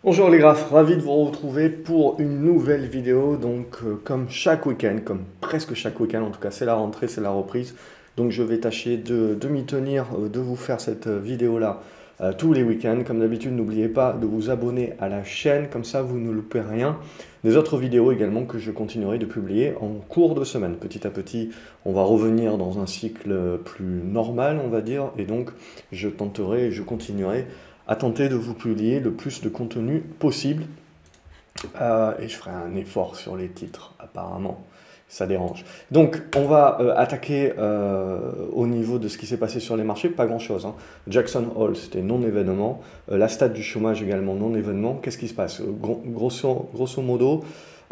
Bonjour les graphes, ravi de vous retrouver pour une nouvelle vidéo. Donc comme chaque week-end, comme presque chaque week-end, en tout cas c'est la rentrée, c'est la reprise. Donc je vais tâcher de m'y tenir, de vous faire cette vidéo-là tous les week-ends. Comme d'habitude, n'oubliez pas de vous abonner à la chaîne, comme ça vous ne loupez rien. Des autres vidéos également que je continuerai de publier en cours de semaine. Petit à petit, on va revenir dans un cycle plus normal, on va dire. Et donc je tenterai, je continuerai à tenter de vous publier le plus de contenu possible. Et je ferai un effort sur les titres, apparemment. Ça dérange. Donc, on va attaquer au niveau de ce qui s'est passé sur les marchés. Pas grand-chose, hein. Jackson Hole, c'était non-événement. La stat du chômage également non-événement. Qu'est-ce qui se passe? Grosso modo,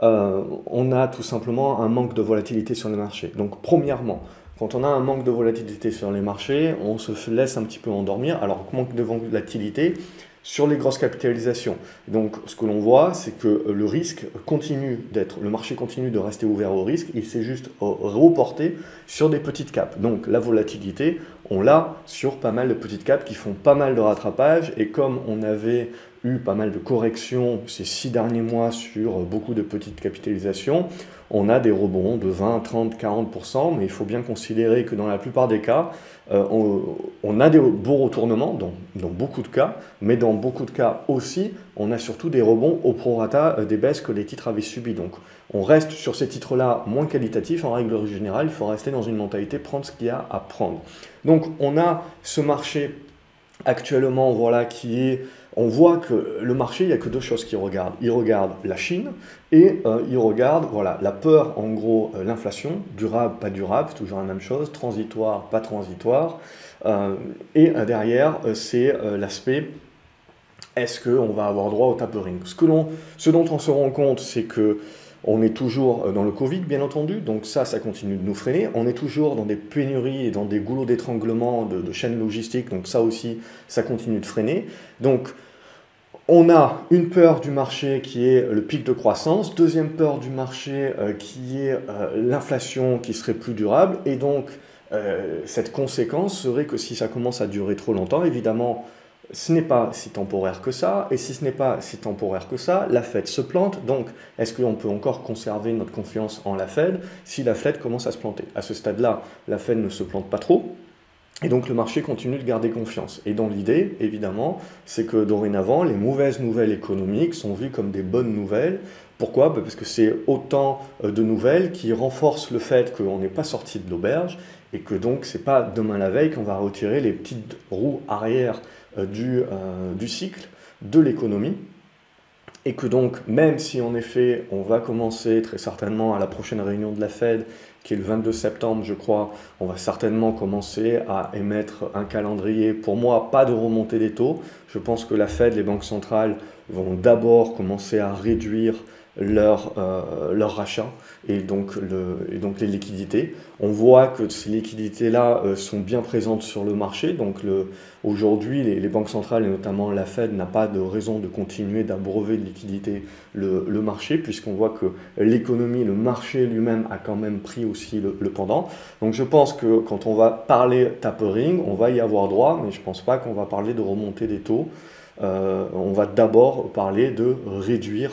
on a tout simplement un manque de volatilité sur les marchés. Donc, premièrement, quand on a un manque de volatilité sur les marchés, on se laisse un petit peu endormir. Alors, manque de volatilité sur les grosses capitalisations. Donc, ce que l'on voit, c'est que le risque continue d'être, le marché continue de rester ouvert au risque. Il s'est juste reporté sur des petites caps. Donc, la volatilité, on l'a sur pas mal de petites caps qui font pas mal de rattrapage. Et comme on avait eu pas mal de corrections ces 6 derniers mois sur beaucoup de petites capitalisations, on a des rebonds de 20, 30, 40%, mais il faut bien considérer que dans la plupart des cas, on a des beaux retournements, dans beaucoup de cas, mais dans beaucoup de cas aussi, on a surtout des rebonds au prorata des baisses que les titres avaient subies. Donc on reste sur ces titres-là moins qualitatifs, en règle générale, il faut rester dans une mentalité prendre ce qu'il y a à prendre. Donc on a ce marché actuellement, voilà, qui est, on voit que le marché, il n'y a que deux choses qu'il regarde. Il regarde la Chine et il regarde, voilà, la peur, en gros, l'inflation, durable, pas durable, c'est toujours la même chose, transitoire, pas transitoire. Et derrière, c'est l'aspect, est-ce qu'on va avoir droit au tapering? Ce dont on se rend compte, c'est que on est toujours dans le Covid, bien entendu, donc ça continue de nous freiner. On est toujours dans des pénuries et dans des goulots d'étranglement de chaînes logistiques, donc ça aussi, ça continue de freiner. Donc, on a une peur du marché qui est le pic de croissance, deuxième peur du marché qui est l'inflation qui serait plus durable, et donc cette conséquence serait que si ça commence à durer trop longtemps, évidemment, ce n'est pas si temporaire que ça, et si ce n'est pas si temporaire que ça, la Fed se plante, donc est-ce qu'on peut encore conserver notre confiance en la Fed si la Fed commence à se planter? À ce stade-là, la Fed ne se plante pas trop, et donc le marché continue de garder confiance. Et dans l'idée, évidemment, c'est que dorénavant, les mauvaises nouvelles économiques sont vues comme des bonnes nouvelles. Pourquoi? Parce que c'est autant de nouvelles qui renforcent le fait qu'on n'est pas sorti de l'auberge et que donc c'est pas demain la veille qu'on va retirer les petites roues arrière du cycle de l'économie. Et que donc, même si en effet, on va commencer très certainement à la prochaine réunion de la Fed, qui est le 22 septembre, je crois, on va certainement commencer à émettre un calendrier. Pour moi, pas de remontée des taux. Je pense que la Fed, les banques centrales, vont d'abord commencer à réduire leur rachat et donc les liquidités. On voit que ces liquidités-là sont bien présentes sur le marché. Donc aujourd'hui, les banques centrales et notamment la Fed n'a pas de raison de continuer d'abreuver de liquidités le marché, puisqu'on voit que l'économie, le marché lui-même a quand même pris aussi le pendant. Donc je pense que quand on va parler tapering, on va y avoir droit, mais je ne pense pas qu'on va parler de remontée des taux. On va d'abord parler de réduire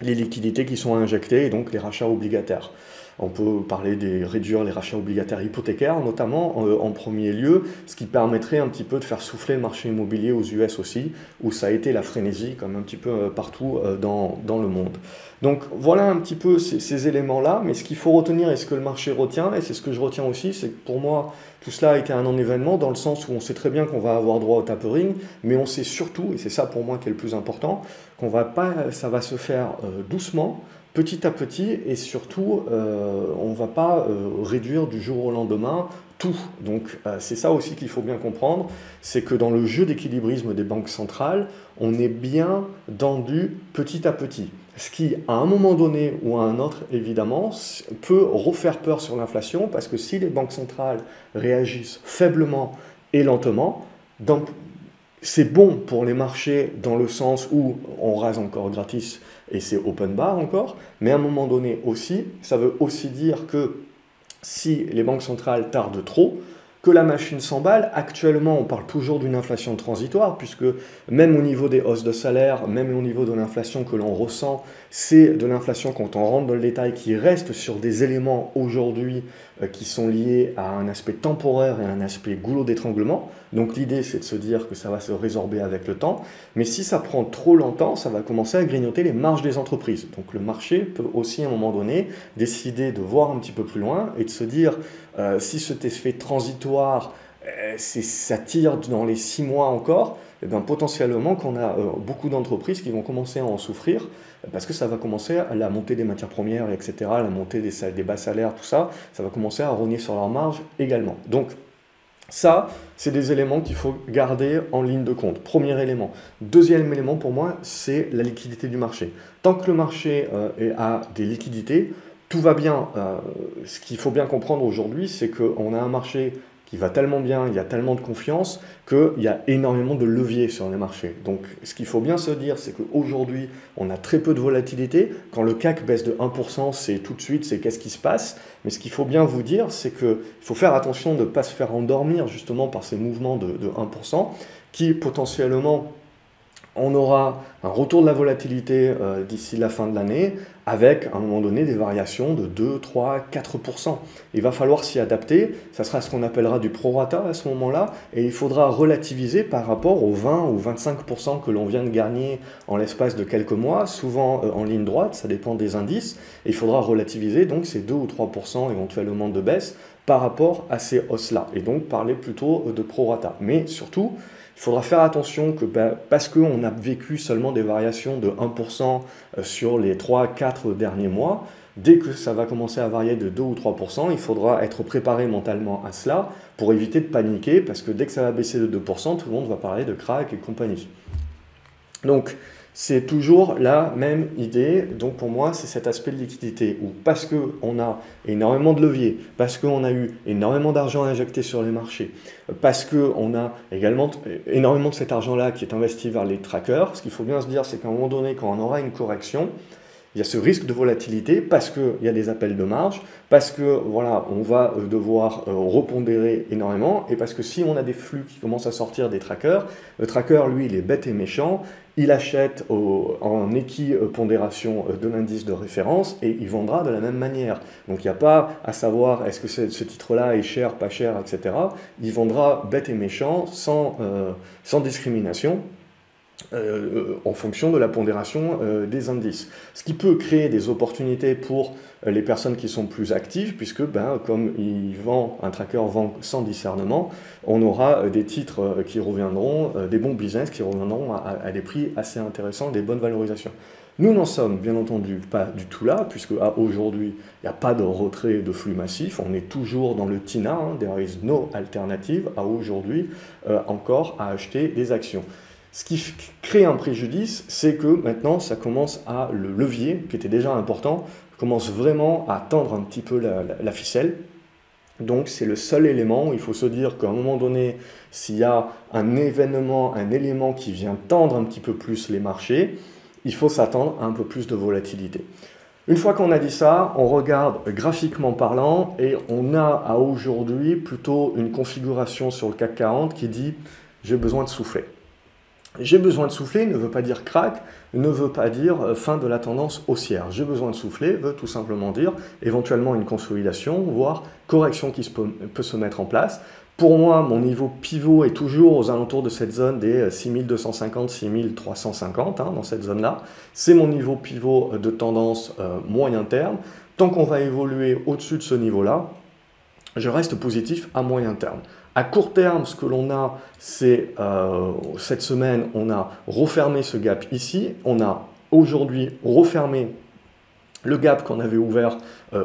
les liquidités qui sont injectées et donc les rachats obligataires. On peut parler de réduire les rachats obligataires hypothécaires, notamment en premier lieu, ce qui permettrait un petit peu de faire souffler le marché immobilier aux US aussi, où ça a été la frénésie, comme un petit peu partout dans le monde. Donc voilà un petit peu ces éléments-là, mais ce qu'il faut retenir et ce que le marché retient, et c'est ce que je retiens aussi, c'est que pour moi, tout cela a été un non-événement dans le sens où on sait très bien qu'on va avoir droit au tapering, mais on sait surtout, et c'est ça pour moi qui est le plus important, qu'on va pas, ça va se faire doucement, petit à petit, et surtout, on ne va pas réduire du jour au lendemain tout. Donc c'est ça aussi qu'il faut bien comprendre, c'est que dans le jeu d'équilibrisme des banques centrales, on est bien dans du petit à petit. Ce qui, à un moment donné ou à un autre, évidemment, peut refaire peur sur l'inflation, parce que si les banques centrales réagissent faiblement et lentement, c'est bon pour les marchés dans le sens où on rase encore gratis et c'est open bar encore, mais à un moment donné aussi, ça veut aussi dire que si les banques centrales tardent trop, que la machine s'emballe. Actuellement, on parle toujours d'une inflation transitoire, puisque même au niveau des hausses de salaire, même au niveau de l'inflation que l'on ressent, c'est de l'inflation, quand on rentre dans le détail, qui reste sur des éléments aujourd'hui qui sont liés à un aspect temporaire et à un aspect goulot d'étranglement. Donc l'idée, c'est de se dire que ça va se résorber avec le temps, mais si ça prend trop longtemps, ça va commencer à grignoter les marges des entreprises. Donc le marché peut aussi à un moment donné décider de voir un petit peu plus loin et de se dire si cet effet transitoire ça tire dans les 6 mois encore, et bien potentiellement qu'on a beaucoup d'entreprises qui vont commencer à en souffrir parce que ça va commencer à la montée des matières premières, etc., la montée des bas salaires, tout ça, ça va commencer à rogner sur leurs marges également. Donc ça, c'est des éléments qu'il faut garder en ligne de compte. Premier élément. Deuxième élément pour moi, c'est la liquidité du marché. Tant que le marché a des liquidités, tout va bien. Ce qu'il faut bien comprendre aujourd'hui, c'est qu'on a un marché qui va tellement bien, il y a tellement de confiance qu'il y a énormément de leviers sur les marchés. Donc ce qu'il faut bien se dire, c'est qu'aujourd'hui, on a très peu de volatilité. Quand le CAC baisse de 1%, c'est tout de suite, c'est qu'est-ce qui se passe. Mais ce qu'il faut bien vous dire, c'est qu'il faut faire attention de ne pas se faire endormir justement par ces mouvements de 1% qui potentiellement... On aura un retour de la volatilité d'ici la fin de l'année avec à un moment donné des variations de 2, 3, 4%. Il va falloir s'y adapter, ça sera ce qu'on appellera du prorata à ce moment-là et il faudra relativiser par rapport aux 20 ou 25% que l'on vient de gagner en l'espace de quelques mois, souvent en ligne droite, ça dépend des indices, et il faudra relativiser donc ces 2 ou 3% éventuellement de baisse par rapport à ces hausses-là et donc parler plutôt de prorata. Mais surtout, il faudra faire attention que parce qu'on a vécu seulement des variations de 1% sur les 3-4 derniers mois, dès que ça va commencer à varier de 2 ou 3%, il faudra être préparé mentalement à cela pour éviter de paniquer, parce que dès que ça va baisser de 2%, tout le monde va parler de crack et compagnie. Donc, c'est toujours la même idée. Donc pour moi, c'est cet aspect de liquidité où parce qu'on a énormément de leviers, parce qu'on a eu énormément d'argent injecté sur les marchés, parce qu'on a également énormément de cet argent-là qui est investi vers les trackers, ce qu'il faut bien se dire, c'est qu'à un moment donné, quand on aura une correction, il y a ce risque de volatilité parce qu'il y a des appels de marge, parce que voilà, on va devoir repondérer énormément et parce que si on a des flux qui commencent à sortir des trackers, le tracker, lui, il est bête et méchant, il achète en équipondération de l'indice de référence et il vendra de la même manière. Donc il n'y a pas à savoir est-ce que ce titre-là est cher, pas cher, etc. Il vendra bête et méchant sans discrimination. En fonction de la pondération des indices. Ce qui peut créer des opportunités pour les personnes qui sont plus actives, puisque comme un tracker vend sans discernement, on aura des titres qui reviendront, des bons business qui reviendront à des prix assez intéressants, des bonnes valorisations. Nous n'en sommes bien entendu pas du tout là, puisque aujourd'hui, il n'y a pas de retrait de flux massif, on est toujours dans le TINA, there is no alternative à aujourd'hui encore à acheter des actions. Ce qui crée un préjudice, c'est que maintenant, ça commence le levier, qui était déjà important, commence vraiment à tendre un petit peu la ficelle. Donc, c'est le seul élément où il faut se dire qu'à un moment donné, s'il y a un événement, un élément qui vient tendre un petit peu plus les marchés, il faut s'attendre à un peu plus de volatilité. Une fois qu'on a dit ça, on regarde graphiquement parlant et on a à aujourd'hui plutôt une configuration sur le CAC 40 qui dit « j'ai besoin de souffler ». J'ai besoin de souffler ne veut pas dire crack, ne veut pas dire fin de la tendance haussière. J'ai besoin de souffler veut tout simplement dire éventuellement une consolidation, voire correction qui peut se mettre en place. Pour moi, mon niveau pivot est toujours aux alentours de cette zone des 6250, 6350, dans cette zone-là. C'est mon niveau pivot de tendance moyen terme. Tant qu'on va évoluer au-dessus de ce niveau-là, je reste positif à moyen terme. À court terme, ce que l'on a, c'est cette semaine, on a refermé ce gap ici. On a aujourd'hui refermé le gap qu'on avait ouvert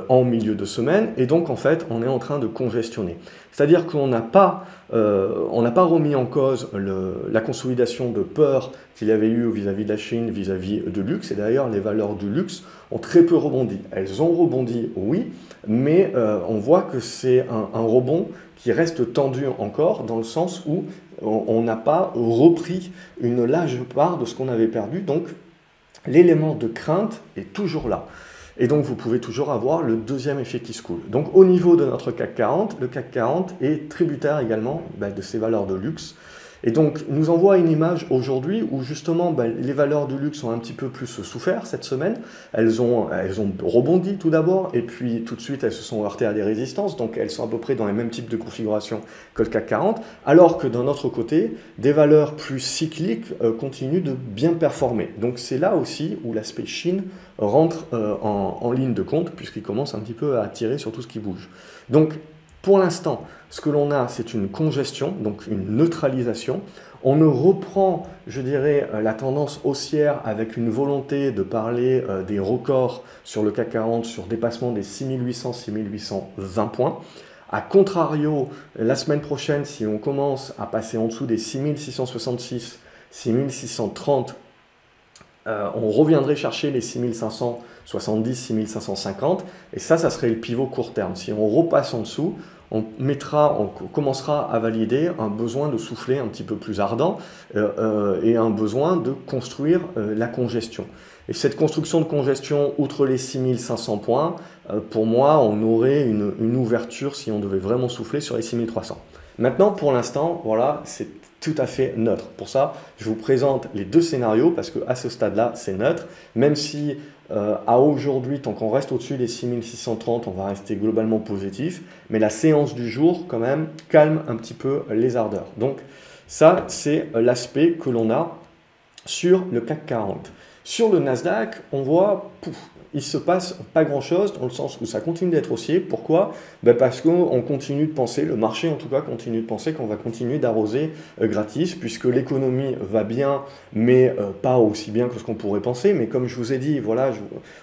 en milieu de semaine. Et donc, en fait, on est en train de congestionner. C'est-à-dire qu'on n'a pas remis en cause la consolidation de peur qu'il y avait eu vis-à-vis de la Chine, vis-à-vis de luxe. Et d'ailleurs, les valeurs du luxe ont très peu rebondi. Elles ont rebondi, oui, mais on voit que c'est un rebond qui reste tendu encore, dans le sens où on n'a pas repris une large part de ce qu'on avait perdu. Donc, l'élément de crainte est toujours là. Et donc vous pouvez toujours avoir le deuxième effet qui se coule. Donc au niveau de notre CAC 40, le CAC 40 est tributaire également de ces valeurs de luxe. Et donc, il nous envoie une image aujourd'hui où justement les valeurs de luxe ont un petit peu plus souffert cette semaine. Elles ont rebondi tout d'abord et puis tout de suite elles se sont heurtées à des résistances. Donc elles sont à peu près dans les mêmes types de configuration que le CAC 40. Alors que d'un autre côté, des valeurs plus cycliques continuent de bien performer. Donc c'est là aussi où l'aspect Chine rentre en ligne de compte puisqu'il commence un petit peu à tirer sur tout ce qui bouge. Donc, pour l'instant, ce que l'on a, c'est une congestion, donc une neutralisation. On ne reprend, je dirais, la tendance haussière avec une volonté de parler des records sur le CAC 40, sur dépassement des 6800, 6820 points. A contrario, la semaine prochaine, si on commence à passer en dessous des 6666, 6630, on reviendrait chercher les 6570, 6550, et ça serait le pivot court terme. Si on repasse en dessous, on commencera à valider un besoin de souffler un petit peu plus ardent et un besoin de construire la congestion. Et cette construction de congestion, outre les 6500 points, pour moi, on aurait une ouverture si on devait vraiment souffler sur les 6300. Maintenant, pour l'instant, voilà, c'est tout à fait neutre. Pour ça, je vous présente les deux scénarios parce qu'à ce stade-là, c'est neutre. Même si à aujourd'hui, tant qu'on reste au-dessus des 6630, on va rester globalement positif. Mais la séance du jour, quand même, calme un petit peu les ardeurs. Donc ça, c'est l'aspect que l'on a sur le CAC 40. Sur le Nasdaq, on voit, il se passe pas grand-chose dans le sens où ça continue d'être haussier. Pourquoi? Parce qu'on continue de penser, le marché en tout cas continue de penser qu'on va continuer d'arroser gratis puisque l'économie va bien, mais pas aussi bien que ce qu'on pourrait penser. Mais comme je vous ai dit, voilà,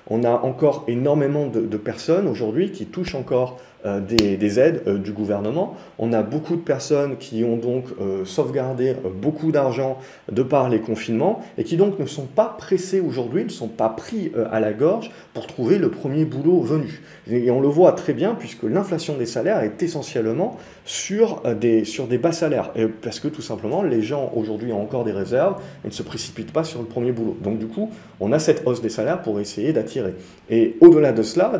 on a encore énormément de personnes aujourd'hui qui touchent encore des aides du gouvernement. On a beaucoup de personnes qui ont donc sauvegardé beaucoup d'argent de par les confinements et qui donc ne sont pas pressés aujourd'hui, ne sont pas pris à la gorge pour trouver le premier boulot venu. Et on le voit très bien puisque l'inflation des salaires est essentiellement sur des bas salaires. Et parce que tout simplement, les gens aujourd'hui ont encore des réserves et ne se précipitent pas sur le premier boulot. Donc du coup, on a cette hausse des salaires pour essayer d'attirer. Et au-delà de cela,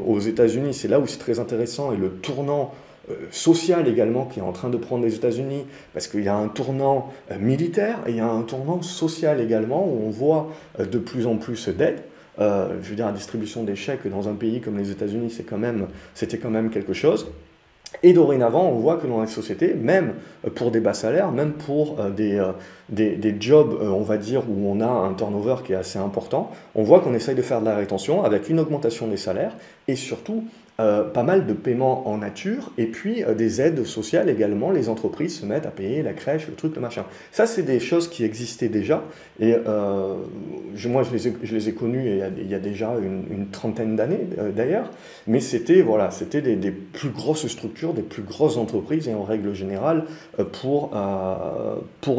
aux États-Unis, c'est là où c'est très intéressant et le tournant social également qui est en train de prendre les États-Unis, parce qu'il y a un tournant militaire et il y a un tournant social également où on voit de plus en plus d'aides. Je veux dire, la distribution des chèques dans un pays comme les États-Unis, c'était quand même quelque chose. Et dorénavant, on voit que dans les sociétés, même pour des bas salaires, même pour des jobs, on va dire, où on a un turnover qui est assez important, on voit qu'on essaye de faire de la rétention avec une augmentation des salaires et surtout pas mal de paiements en nature et puis des aides sociales également. Les entreprises se mettent à payer la crèche, le truc, le machin. Ça, c'est des choses qui existaient déjà et moi, je les ai connues il y a déjà une trentaine d'années d'ailleurs, mais c'était des plus grosses structures, des plus grosses entreprises et en règle générale pour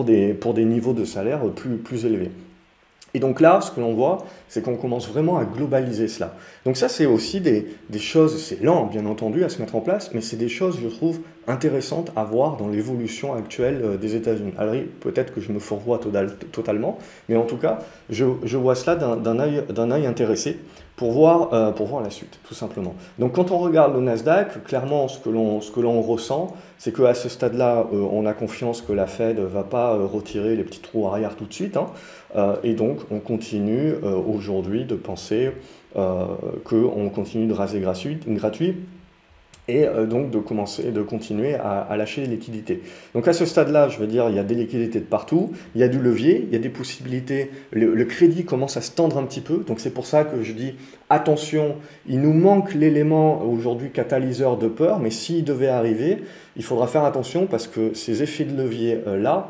des niveaux de salaire plus élevés. Et donc là, ce que l'on voit, c'est qu'on commence vraiment à globaliser cela. Donc ça, c'est aussi des choses, c'est lent bien entendu à se mettre en place, mais c'est des choses, je trouve, intéressantes à voir dans l'évolution actuelle des États-Unis. Alors peut-être que je me fourvoie totalement, mais en tout cas, je vois cela d'un œil intéressé pour voir la suite, tout simplement. Donc quand on regarde le Nasdaq, clairement, ce que l'on ressent, c'est qu'à ce stade-là, on a confiance que la Fed ne va pas retirer les petits trous arrière tout de suite, et donc on continue aujourd'hui de penser qu'on continue de raser gratuit et donc de continuer à lâcher les liquidités. Donc à ce stade-là, je veux dire, il y a des liquidités de partout, il y a du levier, il y a des possibilités, le crédit commence à se tendre un petit peu, donc c'est pour ça que je dis attention, il nous manque l'élément aujourd'hui catalyseur de peur, mais s'il devait arriver, il faudra faire attention parce que ces effets de levier là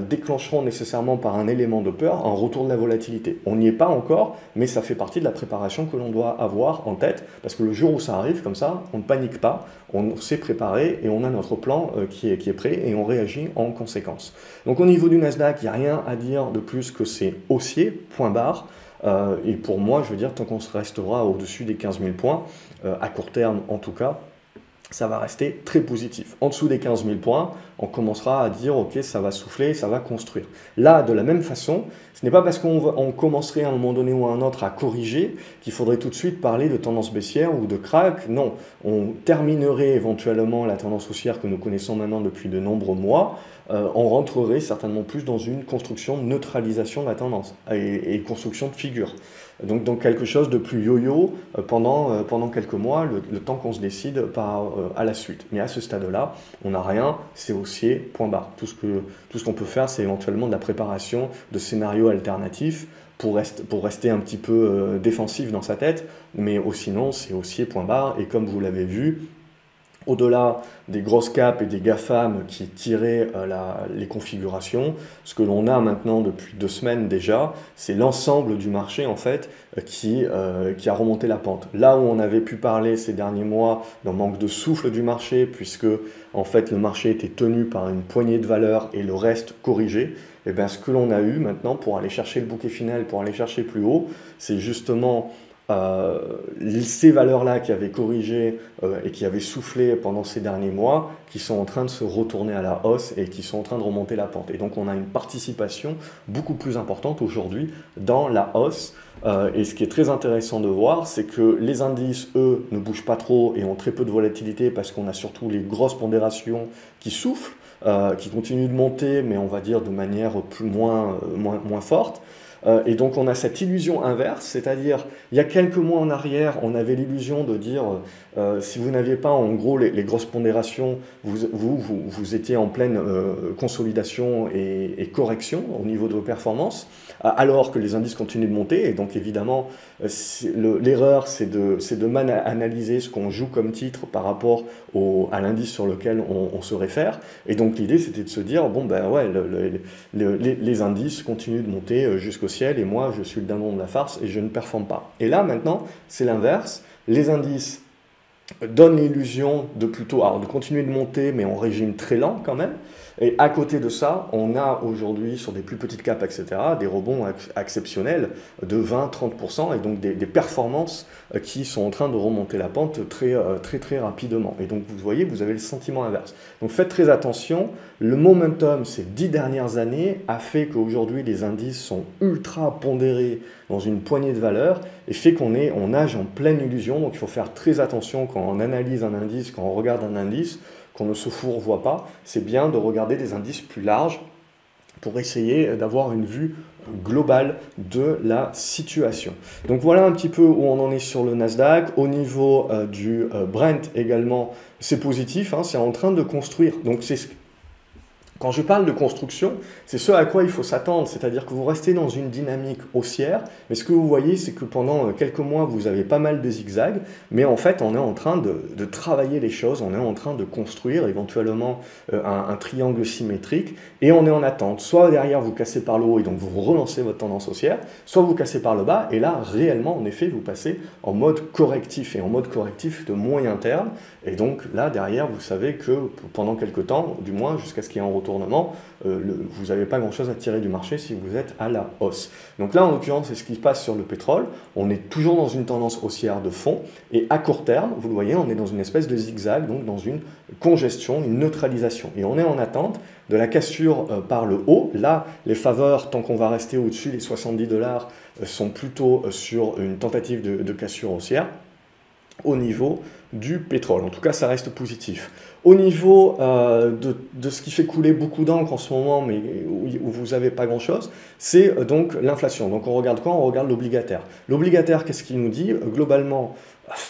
déclencheront nécessairement par un élément de peur un retour de la volatilité. On n'y est pas encore, mais ça fait partie de la préparation que l'on doit avoir en tête, parce que le jour où ça arrive comme ça, on ne panique pas, on s'est préparé et on a notre plan qui est prêt et on réagit en conséquence. Donc au niveau du Nasdaq, il n'y a rien à dire de plus que c'est haussier, point barre. Et pour moi, je veux dire, tant qu'on restera au-dessus des 15 000 points, à court terme en tout cas, ça va rester très positif. En dessous des 15 000 points, on commencera à dire ok, ça va souffler, ça va construire. Là, de la même façon, ce n'est pas parce qu'on commencerait à un moment donné ou à un autre à corriger qu'il faudrait tout de suite parler de tendance baissière ou de crack. Non, on terminerait éventuellement la tendance haussière que nous connaissons maintenant depuis de nombreux mois. On rentrerait certainement plus dans une construction de neutralisation de la tendance et construction de figure. Donc quelque chose de plus yo-yo pendant quelques mois, le temps qu'on se décide à la suite. Mais à ce stade-là, on n'a rien, c'est haussier, point barre. Tout ce qu'on peut faire, c'est éventuellement de la préparation de scénarios alternatifs pour rester un petit peu défensif dans sa tête, mais sinon, c'est haussier, point barre. Et comme vous l'avez vu, au-delà des grosses caps et des GAFAM qui tiraient les configurations, ce que l'on a maintenant depuis 2 semaines déjà, c'est l'ensemble du marché en fait qui a remonté la pente. Là où on avait pu parler ces derniers mois d'un manque de souffle du marché, puisque en fait le marché était tenu par une poignée de valeurs et le reste corrigé, et bien ce que l'on a eu maintenant pour aller chercher le bouquet final, pour aller chercher plus haut, c'est justement ces valeurs-là qui avaient corrigé et qui avaient soufflé pendant ces derniers mois, qui sont en train de se retourner à la hausse et qui sont en train de remonter la pente. Et donc on a une participation beaucoup plus importante aujourd'hui dans la hausse. Et ce qui est très intéressant de voir, c'est que les indices, eux, ne bougent pas trop et ont très peu de volatilité parce qu'on a surtout les grosses pondérations qui soufflent, qui continuent de monter, mais on va dire de manière moins forte. Et donc on a cette illusion inverse, c'est-à-dire il y a quelques mois en arrière, on avait l'illusion de dire si vous n'aviez pas en gros les grosses pondérations, vous étiez en pleine consolidation et correction au niveau de vos performances, alors que les indices continuent de monter. Et donc évidemment, l'erreur c'est de mal analyser ce qu'on joue comme titre par rapport à l'indice sur lequel on se réfère. Et donc l'idée c'était de se dire, bon ben ouais, les indices continuent de monter jusqu'au ciel et moi je suis le dindon de la farce et je ne performe pas. Et là maintenant c'est l'inverse, les indices donnent l'illusion de continuer de monter mais en régime très lent quand même. Et à côté de ça, on a aujourd'hui sur des plus petites capes, etc., des rebonds exceptionnels de 20-30% et donc des performances qui sont en train de remonter la pente très rapidement. Et donc vous voyez, vous avez le sentiment inverse. Donc faites très attention, le momentum ces 10 dernières années a fait qu'aujourd'hui les indices sont ultra pondérés dans une poignée de valeurs et fait qu'on nage en pleine illusion. Donc il faut faire très attention quand on analyse un indice, quand on regarde un indice, qu'on ne se fourvoie pas, c'est bien de regarder des indices plus larges pour essayer d'avoir une vue globale de la situation. Donc voilà un petit peu où on en est sur le Nasdaq. Au niveau du Brent également, c'est positif, hein, c'est en train de construire. Donc quand je parle de construction, c'est ce à quoi il faut s'attendre, c'est-à-dire que vous restez dans une dynamique haussière, mais ce que vous voyez, c'est que pendant quelques mois, vous avez pas mal de zigzags, mais en fait, on est en train de travailler les choses, on est en train de construire éventuellement un triangle symétrique, et on est en attente. Soit derrière, vous cassez par le haut, et donc vous relancez votre tendance haussière, soit vous cassez par le bas, et là, réellement, en effet, vous passez en mode correctif, et en mode correctif de moyen terme, et donc là, derrière, vous savez que pendant quelques temps, du moins jusqu'à ce qu'il y ait un retournement, vous n'avez pas grand-chose à tirer du marché si vous êtes à la hausse. Donc là, en l'occurrence, c'est ce qui se passe sur le pétrole. On est toujours dans une tendance haussière de fond, et à court terme, vous le voyez, on est dans une espèce de zigzag, donc dans une congestion, une neutralisation. Et on est en attente de la cassure par le haut. Là, les faveurs, tant qu'on va rester au-dessus des 70 $, sont plutôt sur une tentative de cassure haussière au niveau du pétrole. En tout cas, ça reste positif. Au niveau de ce qui fait couler beaucoup d'encre en ce moment, mais où vous n'avez pas grand-chose, c'est donc l'inflation. Donc on regarde quoi? On regarde l'obligataire. L'obligataire, qu'est-ce qu'il nous dit? Globalement,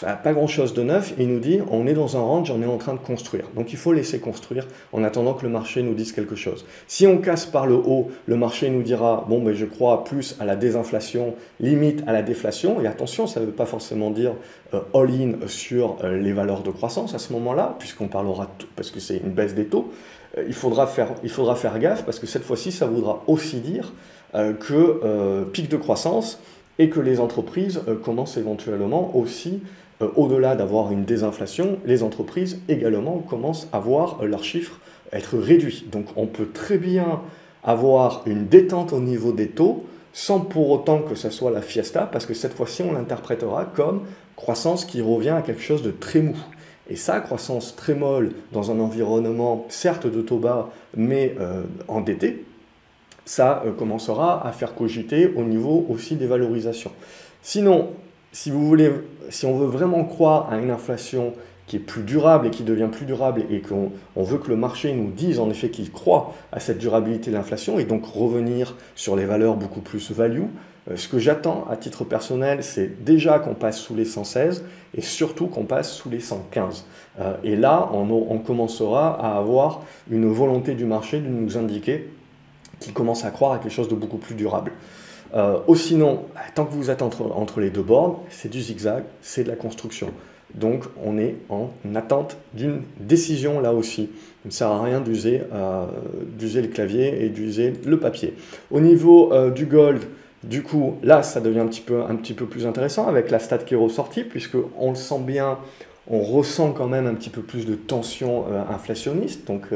pas grand-chose de neuf. Il nous dit, on est dans un range, on est en train de construire. Donc il faut laisser construire en attendant que le marché nous dise quelque chose. Si on casse par le haut, le marché nous dira, bon, ben, je crois plus à la désinflation, limite à la déflation. Et attention, ça ne veut pas forcément dire all-in sur les valeurs de croissance à ce moment-là, puisqu'on parlera, parce que c'est une baisse des taux. Il faudra faire gaffe, parce que cette fois-ci, ça voudra aussi dire que pic de croissance, et que les entreprises commencent éventuellement aussi, au-delà d'avoir une désinflation, les entreprises également commencent à voir leurs chiffres être réduits. Donc on peut très bien avoir une détente au niveau des taux, sans pour autant que ça soit la fiesta, parce que cette fois-ci on l'interprétera comme croissance qui revient à quelque chose de très mou. Et sa croissance très molle dans un environnement certes de taux bas, mais endetté, ça commencera à faire cogiter au niveau aussi des valorisations. Sinon, si on veut vraiment croire à une inflation qui est plus durable et qui devient plus durable et qu'on veut que le marché nous dise en effet qu'il croit à cette durabilité de l'inflation et donc revenir sur les valeurs beaucoup plus value, ce que j'attends à titre personnel, c'est déjà qu'on passe sous les 116 et surtout qu'on passe sous les 115. Et là, on commencera à avoir une volonté du marché de nous indiquer qu'il commence à croire à quelque chose de beaucoup plus durable. Sinon, tant que vous êtes entre les deux bornes, c'est du zigzag, c'est de la construction. Donc on est en attente d'une décision là aussi. Il ne sert à rien d'user le clavier et d'user le papier. Au niveau du gold, du coup, là ça devient un petit peu plus intéressant avec la stat qui est ressortie, puisqu'on le sent bien, on ressent quand même un petit peu plus de tension inflationniste, donc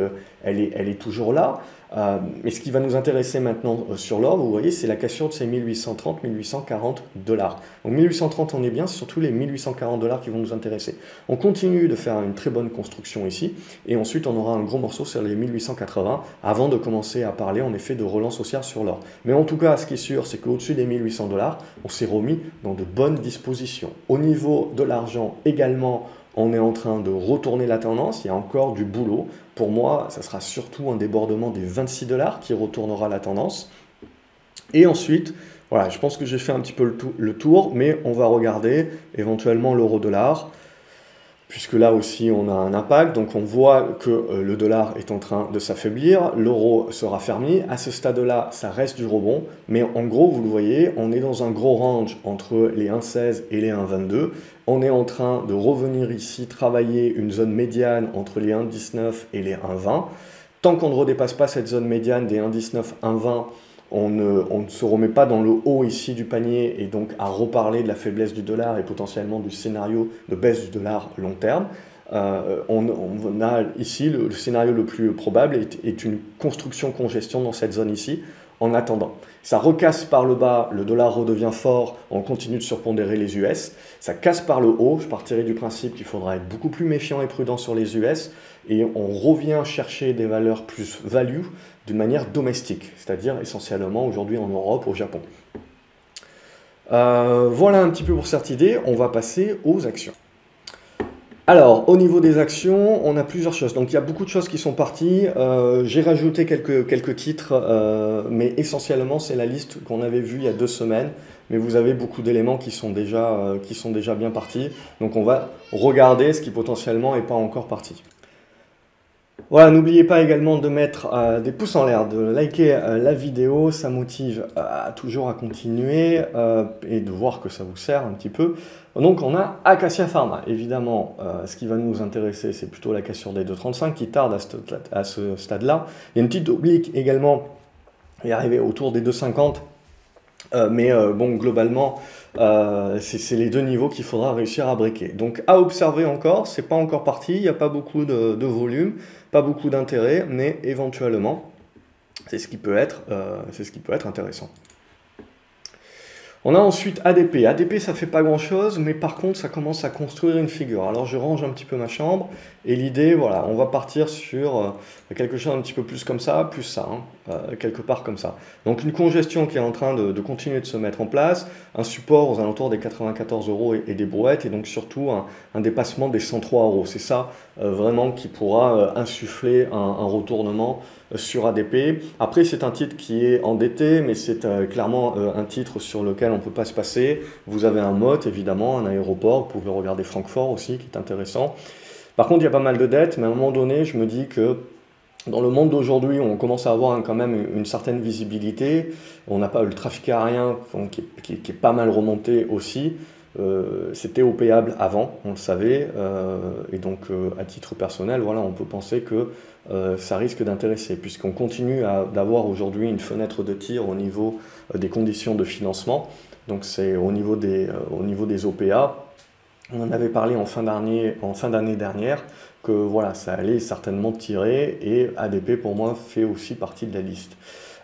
elle est toujours là. Mais ce qui va nous intéresser maintenant sur l'or, vous voyez, c'est la cassure de ces 1830-1840 dollars. Donc 1830 on est bien, c'est surtout les 1840 dollars qui vont nous intéresser. On continue de faire une très bonne construction ici, et ensuite on aura un gros morceau sur les 1880 avant de commencer à parler en effet de relance haussière sur l'or. Mais en tout cas, ce qui est sûr, c'est qu'au-dessus des 1800 dollars, on s'est remis dans de bonnes dispositions. Au niveau de l'argent également, on est en train de retourner la tendance, il y a encore du boulot. Pour moi, ça sera surtout un débordement des 26 dollars qui retournera la tendance. Et ensuite, voilà, je pense que j'ai fait un petit peu le tour, mais on va regarder éventuellement l'euro-dollar, puisque là aussi on a un impact. Donc on voit que le dollar est en train de s'affaiblir, l'euro se raffermit. À ce stade-là, ça reste du rebond, mais en gros, vous le voyez, on est dans un gros range entre les 1,16 et les 1,22. On est en train de revenir ici travailler une zone médiane entre les 1,19 et les 1,20. Tant qu'on ne redépasse pas cette zone médiane des 1,19, 1,20, on ne se remet pas dans le haut ici du panier et donc à reparler de la faiblesse du dollar et potentiellement du scénario de baisse du dollar long terme. On a ici le scénario le plus probable est une construction-congestion dans cette zone ici. En attendant, ça recasse par le bas, le dollar redevient fort, on continue de surpondérer les US. Ça casse par le haut, je partirai du principe qu'il faudra être beaucoup plus méfiant et prudent sur les US. Et on revient chercher des valeurs plus value d'une manière domestique, c'est-à-dire essentiellement aujourd'hui en Europe, au Japon. Voilà un petit peu pour cette idée, on va passer aux actions. Alors, au niveau des actions, on a plusieurs choses. Donc, il y a beaucoup de choses qui sont parties. J'ai rajouté quelques titres, mais essentiellement, c'est la liste qu'on avait vue il y a 2 semaines. Mais vous avez beaucoup d'éléments qui sont déjà bien partis. Donc, on va regarder ce qui potentiellement n'est pas encore parti. Voilà, n'oubliez pas également de mettre des pouces en l'air, de liker la vidéo, ça motive toujours à continuer et de voir que ça vous sert un petit peu. Donc on a Acacia Pharma, évidemment, ce qui va nous intéresser, c'est plutôt la cassure des 2,35 qui tarde à ce stade-là. Il y a une petite oblique également, il est arrivé autour des 2,50. Bon, globalement, c'est les deux niveaux qu'il faudra réussir à breaker. Donc à observer encore, c'est pas encore parti, il n'y a pas beaucoup de volume, pas beaucoup d'intérêt, mais éventuellement, c'est ce qui peut être intéressant. On a ensuite ADP. ADP, ça fait pas grand-chose, mais par contre, ça commence à construire une figure. Alors, je range un petit peu ma chambre, et l'idée, voilà, on va partir sur quelque chose un petit peu plus comme ça, plus ça, quelque part comme ça. Donc, une congestion qui est en train de continuer de se mettre en place, un support aux alentours des 94 € et des brouettes, et donc surtout un dépassement des 103 €. C'est ça, vraiment, qui pourra insuffler un retournement sur ADP. Après, c'est un titre qui est endetté, mais c'est clairement un titre sur lequel on ne peut pas se passer. Vous avez un MOT, évidemment, un aéroport, vous pouvez regarder Francfort aussi, qui est intéressant. Par contre, il y a pas mal de dettes, mais à un moment donné, je me dis que dans le monde d'aujourd'hui, on commence à avoir quand même une certaine visibilité. On n'a pas le trafic aérien qui est pas mal remonté aussi. C'était opéable avant, on le savait, et donc à titre personnel, voilà, on peut penser que ça risque d'intéresser, puisqu'on continue d'avoir aujourd'hui une fenêtre de tir au niveau des conditions de financement, donc c'est au niveau des OPA. On en avait parlé en fin d'année dernière, que voilà, ça allait certainement tirer, et ADP pour moi fait aussi partie de la liste.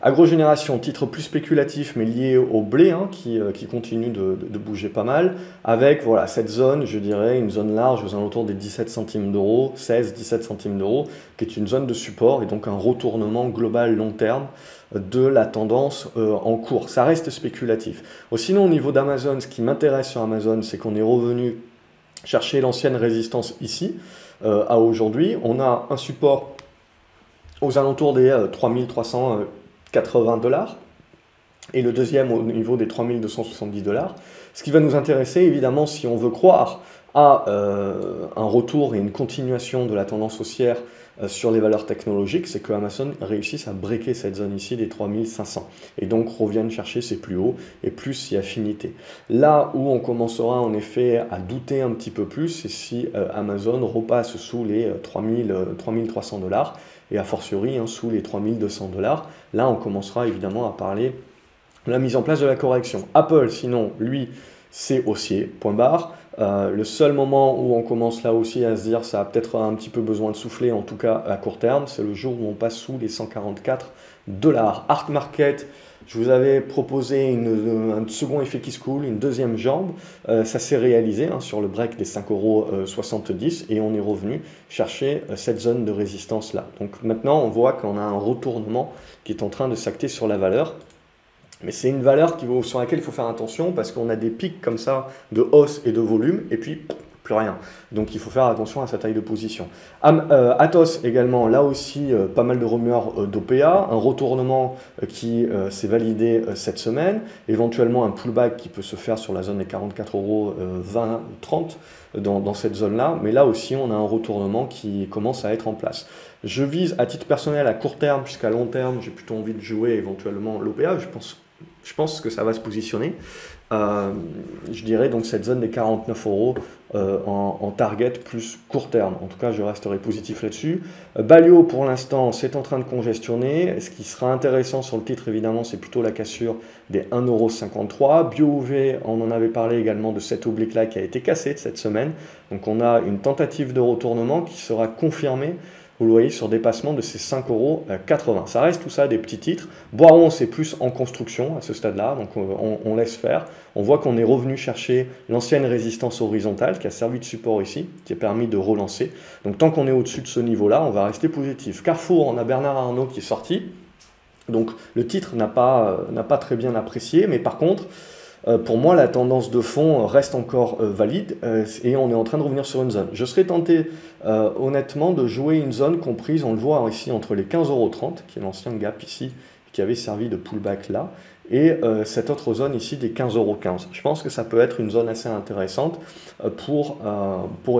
Agrogénération, titre plus spéculatif mais lié au blé hein, qui continue de bouger pas mal, avec voilà, cette zone, je dirais, une zone large aux alentours des 17 centimes d'euros, 16-17 centimes d'euros, qui est une zone de support et donc un retournement global long terme de la tendance en cours. Ça reste spéculatif. Sinon, au niveau d'Amazon, ce qui m'intéresse sur Amazon, c'est qu'on est revenu chercher l'ancienne résistance ici, à aujourd'hui. On a un support aux alentours des 3380 $, et le deuxième au niveau des 3270 $. Ce qui va nous intéresser, évidemment, si on veut croire à un retour et une continuation de la tendance haussière sur les valeurs technologiques, c'est que Amazon réussisse à breaker cette zone ici des 3500 et donc revienne chercher ses plus hauts et plus si affinité. Là où on commencera en effet à douter un petit peu plus, c'est si Amazon repasse sous les 3300 $, et a fortiori hein, sous les 3200 $. Là, on commencera évidemment à parler de la mise en place de la correction. Apple, sinon, lui, c'est haussier, point barre. Le seul moment où on commence là aussi à se dire ça a peut-être un petit peu besoin de souffler, en tout cas à court terme, c'est le jour où on passe sous les 144 $. Art Market, je vous avais proposé un second effet qui se coule, une deuxième jambe. Ça s'est réalisé hein, sur le break des 5,70 € et on est revenu chercher cette zone de résistance là. Donc maintenant, on voit qu'on a un retournement qui est en train de s'acter sur la valeur. Mais c'est une valeur sur laquelle il faut faire attention parce qu'on a des pics comme ça de hausse et de volume et puis plus rien. Donc il faut faire attention à sa taille de position. Atos également, là aussi pas mal de rumeurs d'OPA, un retournement qui s'est validé cette semaine, éventuellement un pullback qui peut se faire sur la zone des 44,20 €, 30 dans cette zone-là, mais là aussi on a un retournement qui commence à être en place. Je vise à titre personnel à court terme, puisqu'à long terme j'ai plutôt envie de jouer éventuellement l'OPA, je pense que ça va se positionner. Je dirais donc cette zone des 49 € en target plus court terme. En tout cas, je resterai positif là-dessus. Balio, pour l'instant, c'est en train de congestionner. Ce qui sera intéressant sur le titre, évidemment, c'est plutôt la cassure des 1,53 €. BioUV, on en avait parlé également de cette oblique-là qui a été cassée cette semaine. Donc on a une tentative de retournement qui sera confirmée. Vous le voyez sur dépassement de ces 5,80 €. Ça reste tout ça des petits titres. Boiron, c'est plus en construction à ce stade-là, donc on laisse faire. On voit qu'on est revenu chercher l'ancienne résistance horizontale qui a servi de support ici, qui a permis de relancer. Donc tant qu'on est au-dessus de ce niveau-là, on va rester positif. Carrefour, on a Bernard Arnault qui est sorti. Donc le titre n'a pas très bien apprécié, mais par contre, pour moi, la tendance de fond reste encore valide et on est en train de revenir sur une zone. Je serais tenté honnêtement de jouer une zone comprise, on le voit ici, entre les 15,30 €, qui est l'ancien gap ici, qui avait servi de pullback là, et cette autre zone ici des 15,15 €. Je pense que ça peut être une zone assez intéressante pour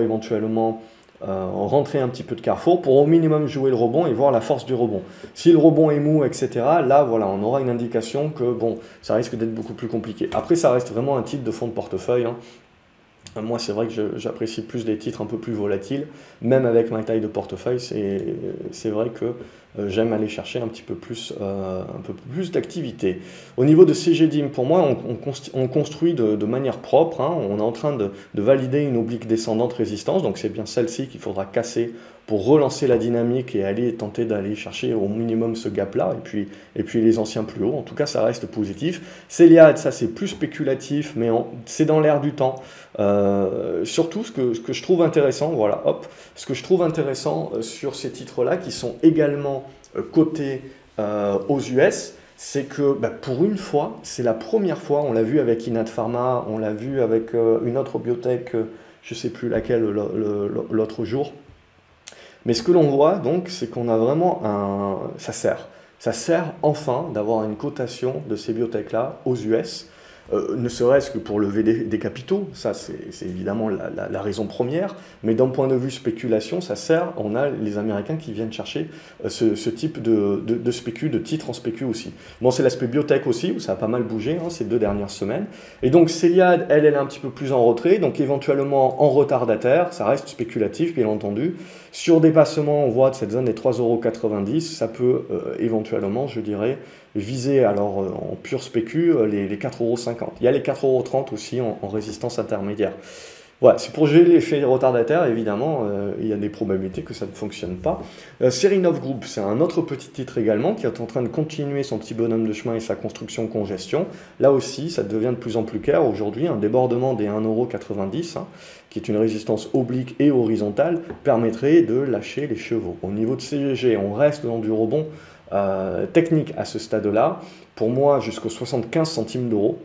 éventuellement rentrer un petit peu de Carrefour pour au minimum jouer le rebond et voir la force du rebond. Si le rebond est mou, etc., là, voilà, on aura une indication que, bon, ça risque d'être beaucoup plus compliqué. Après, ça reste vraiment un titre de fond de portefeuille, hein. Moi, c'est vrai que j'apprécie plus des titres un peu plus volatiles. Même avec ma taille de portefeuille, c'est vrai que j'aime aller chercher un peu plus d'activité. Au niveau de CGDIM, pour moi, on construit de manière propre, hein. On est en train de valider une oblique descendante résistance, donc c'est bien celle-ci qu'il faudra casser pour relancer la dynamique et aller tenter d'aller chercher au minimum ce gap-là, et puis les anciens plus hauts. En tout cas, ça reste positif. Céliade, ça c'est plus spéculatif, mais c'est dans l'air du temps. Surtout, ce que je trouve intéressant, voilà, hop, ce que je trouve intéressant sur ces titres-là, qui sont également cotés aux US, c'est que pour une fois, c'est la première fois, on l'a vu avec Inat Pharma, on l'a vu avec une autre biotech, je ne sais plus laquelle l'autre jour. Mais ce que l'on voit donc, c'est qu'on a vraiment ça sert enfin d'avoir une cotation de ces biotech-là aux US, ne serait-ce que pour lever des capitaux, ça c'est évidemment la raison première, mais d'un point de vue spéculation, ça sert, on a les Américains qui viennent chercher ce type de spécu, de titres en spécu aussi. Bon, c'est l'aspect biotech aussi, où ça a pas mal bougé ces 2 dernières semaines, et donc Céliade, elle est un petit peu plus en retrait, donc éventuellement en retardataire, ça reste spéculatif bien entendu. Sur dépassement, on voit de cette zone des 3,90 €, ça peut éventuellement, je dirais, viser alors en pur spécu les 4,50 €. Il y a les 4,30 € aussi en résistance intermédiaire. Ouais, c'est pour gérer l'effet retardataire, évidemment, il y a des probabilités que ça ne fonctionne pas. Serinov Group, c'est un autre petit titre également qui est en train de continuer son petit bonhomme de chemin et sa construction congestion. Là aussi, ça devient de plus en plus clair. Aujourd'hui, un débordement des 1,90 €, hein, qui est une résistance oblique et horizontale, permettrait de lâcher les chevaux. Au niveau de CGG, on reste dans du rebond technique à ce stade-là. Pour moi, jusqu'aux 75 centimes d'euros.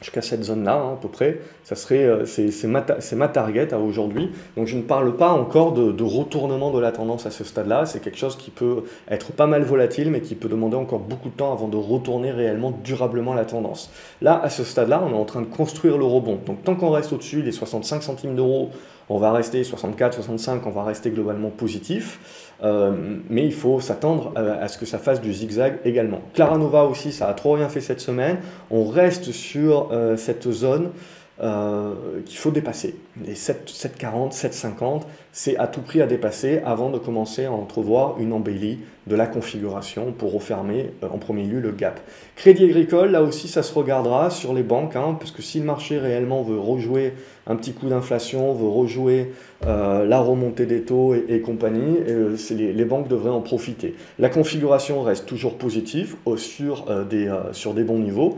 Jusqu'à cette zone-là, hein, à peu près, ça serait, c'est ma target à aujourd'hui. Donc je ne parle pas encore de retournement de la tendance à ce stade-là. C'est quelque chose qui peut être pas mal volatile, mais qui peut demander encore beaucoup de temps avant de retourner réellement durablement la tendance. Là, à ce stade-là, on est en train de construire le rebond. Donc tant qu'on reste au-dessus des 65 centimes d'euros, on va rester 64, 65, on va rester globalement positif. Mais il faut s'attendre à ce que ça fasse du zigzag également. Claranova aussi, ça a trop rien fait cette semaine. On reste sur cette zone qu'il faut dépasser. Les 7,40, 7,50, c'est à tout prix à dépasser avant de commencer à entrevoir une embellie de la configuration pour refermer en premier lieu le gap. Crédit Agricole, là aussi ça se regardera sur les banques, hein, parce que si le marché réellement veut rejouer un petit coup d'inflation, veut rejouer la remontée des taux et compagnie, les banques devraient en profiter. La configuration reste toujours positive sur des bons niveaux.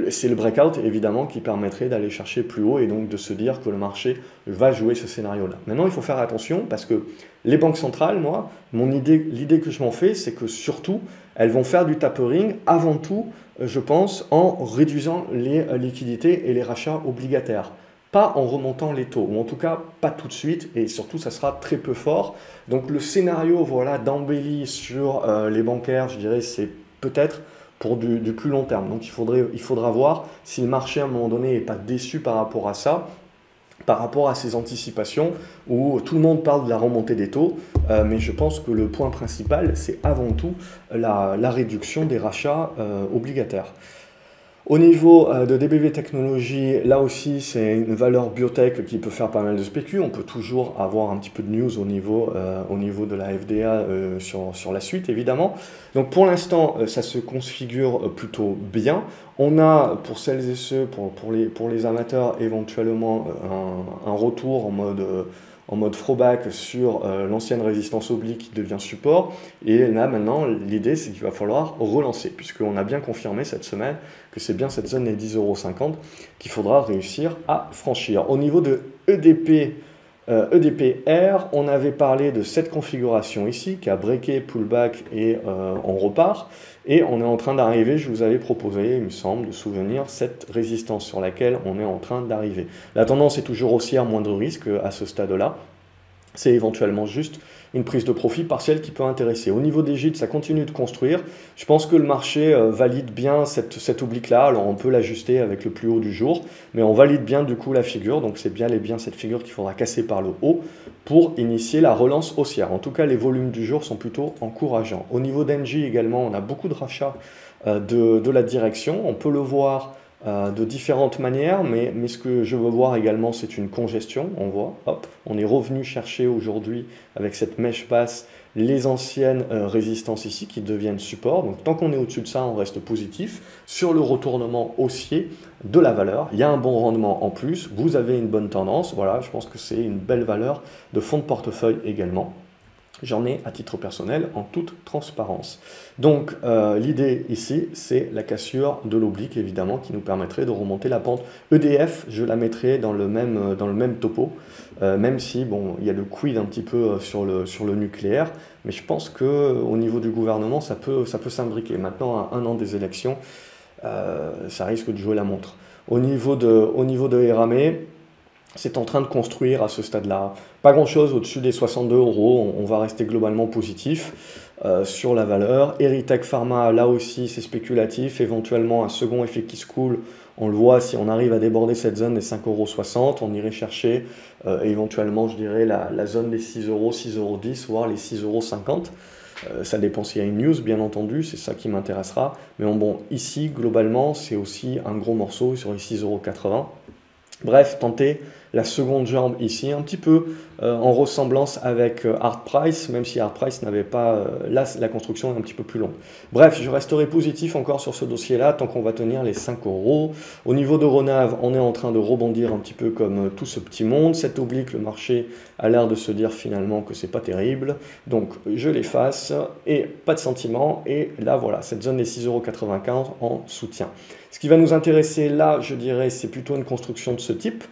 C'est le breakout évidemment qui permettrait d'aller chercher plus haut et donc de se dire que le marché va jouer ce scénario-là. Maintenant, il faut faire attention parce que les banques centrales, moi, l'idée que je m'en fais, c'est que surtout, elles vont faire du tapering avant tout, je pense, en réduisant les liquidités et les rachats obligataires. Pas en remontant les taux, ou en tout cas pas tout de suite, et surtout ça sera très peu fort. Donc le scénario voilà, d'embellie sur les bancaires, je dirais, c'est peut-être pour du plus long terme. Donc il faudra voir si le marché à un moment donné n'est pas déçu par rapport à ça, par rapport à ces anticipations où tout le monde parle de la remontée des taux, mais je pense que le point principal, c'est avant tout la réduction des rachats obligataires. Au niveau de DBV Technologies, là aussi c'est une valeur biotech qui peut faire pas mal de spécu. On peut toujours avoir un petit peu de news au niveau de la FDA sur la suite évidemment. Donc pour l'instant ça se configure plutôt bien. On a pour celles et ceux, pour les amateurs éventuellement un retour en mode throwback sur l'ancienne résistance oblique qui devient support. Et là maintenant l'idée c'est qu'il va falloir relancer puisqu'on a bien confirmé cette semaine que c'est bien cette zone des 10,50 € qu'il faudra réussir à franchir. Au niveau de EDPR, on avait parlé de cette configuration ici qui a breaké, pullback et on repart. Et on est en train d'arriver, je vous avais proposé, il me semble, de souvenir, cette résistance sur laquelle on est en train d'arriver. La tendance est toujours haussière, moindre risque à ce stade-là. C'est éventuellement juste une prise de profit partielle qui peut intéresser. Au niveau des gîtes, ça continue de construire. Je pense que le marché valide bien cette oblique-là. Alors on peut l'ajuster avec le plus haut du jour, mais on valide bien du coup la figure. Donc c'est bien et bien cette figure qu'il faudra casser par le haut pour initier la relance haussière. En tout cas, les volumes du jour sont plutôt encourageants. Au niveau d'Engie également, on a beaucoup de rachats de la direction. On peut le voir de différentes manières, mais ce que je veux voir également, c'est une congestion. On voit, hop, on est revenu chercher aujourd'hui avec cette mèche basse les anciennes résistances ici qui deviennent support. Donc tant qu'on est au-dessus de ça, on reste positif. Sur le retournement haussier de la valeur, il y a un bon rendement en plus. Vous avez une bonne tendance. Voilà, je pense que c'est une belle valeur de fonds de portefeuille également. J'en ai à titre personnel en toute transparence. Donc l'idée ici, c'est la cassure de l'oblique évidemment qui nous permettrait de remonter la pente. EDF, je la mettrai dans le même topo, même si bon, il y a le quid un petit peu sur le nucléaire, mais je pense qu'au niveau du gouvernement, ça peut s'imbriquer. Maintenant, à un an des élections, ça risque de jouer la montre. Au niveau de Eramé, c'est en train de construire à ce stade-là. Pas grand-chose au-dessus des 62 €. On va rester globalement positif sur la valeur. Erytech Pharma, là aussi, c'est spéculatif. Éventuellement, un second effet qui se coule. On le voit, si on arrive à déborder cette zone des 5,60 €, on irait chercher éventuellement, je dirais, la zone des 6 €, 6,10 €, voire les 6,50 €. Ça dépend s'il y a une news, bien entendu, c'est ça qui m'intéressera. Mais bon, ici, globalement, c'est aussi un gros morceau sur les 6,80 €. Bref, tentez la seconde jambe ici, un petit peu en ressemblance avec Hard Price, même si Hard Price n'avait pas, là la construction est un petit peu plus longue. Bref, je resterai positif encore sur ce dossier-là tant qu'on va tenir les 5 euros. Au niveau de Renave, on est en train de rebondir un petit peu comme tout ce petit monde. Cet oblique, le marché a l'air de se dire finalement que c'est pas terrible. Donc je l'efface et pas de sentiment. Et là voilà, cette zone des 6,95 € en soutien. Ce qui va nous intéresser là, je dirais, c'est plutôt une construction de ce type.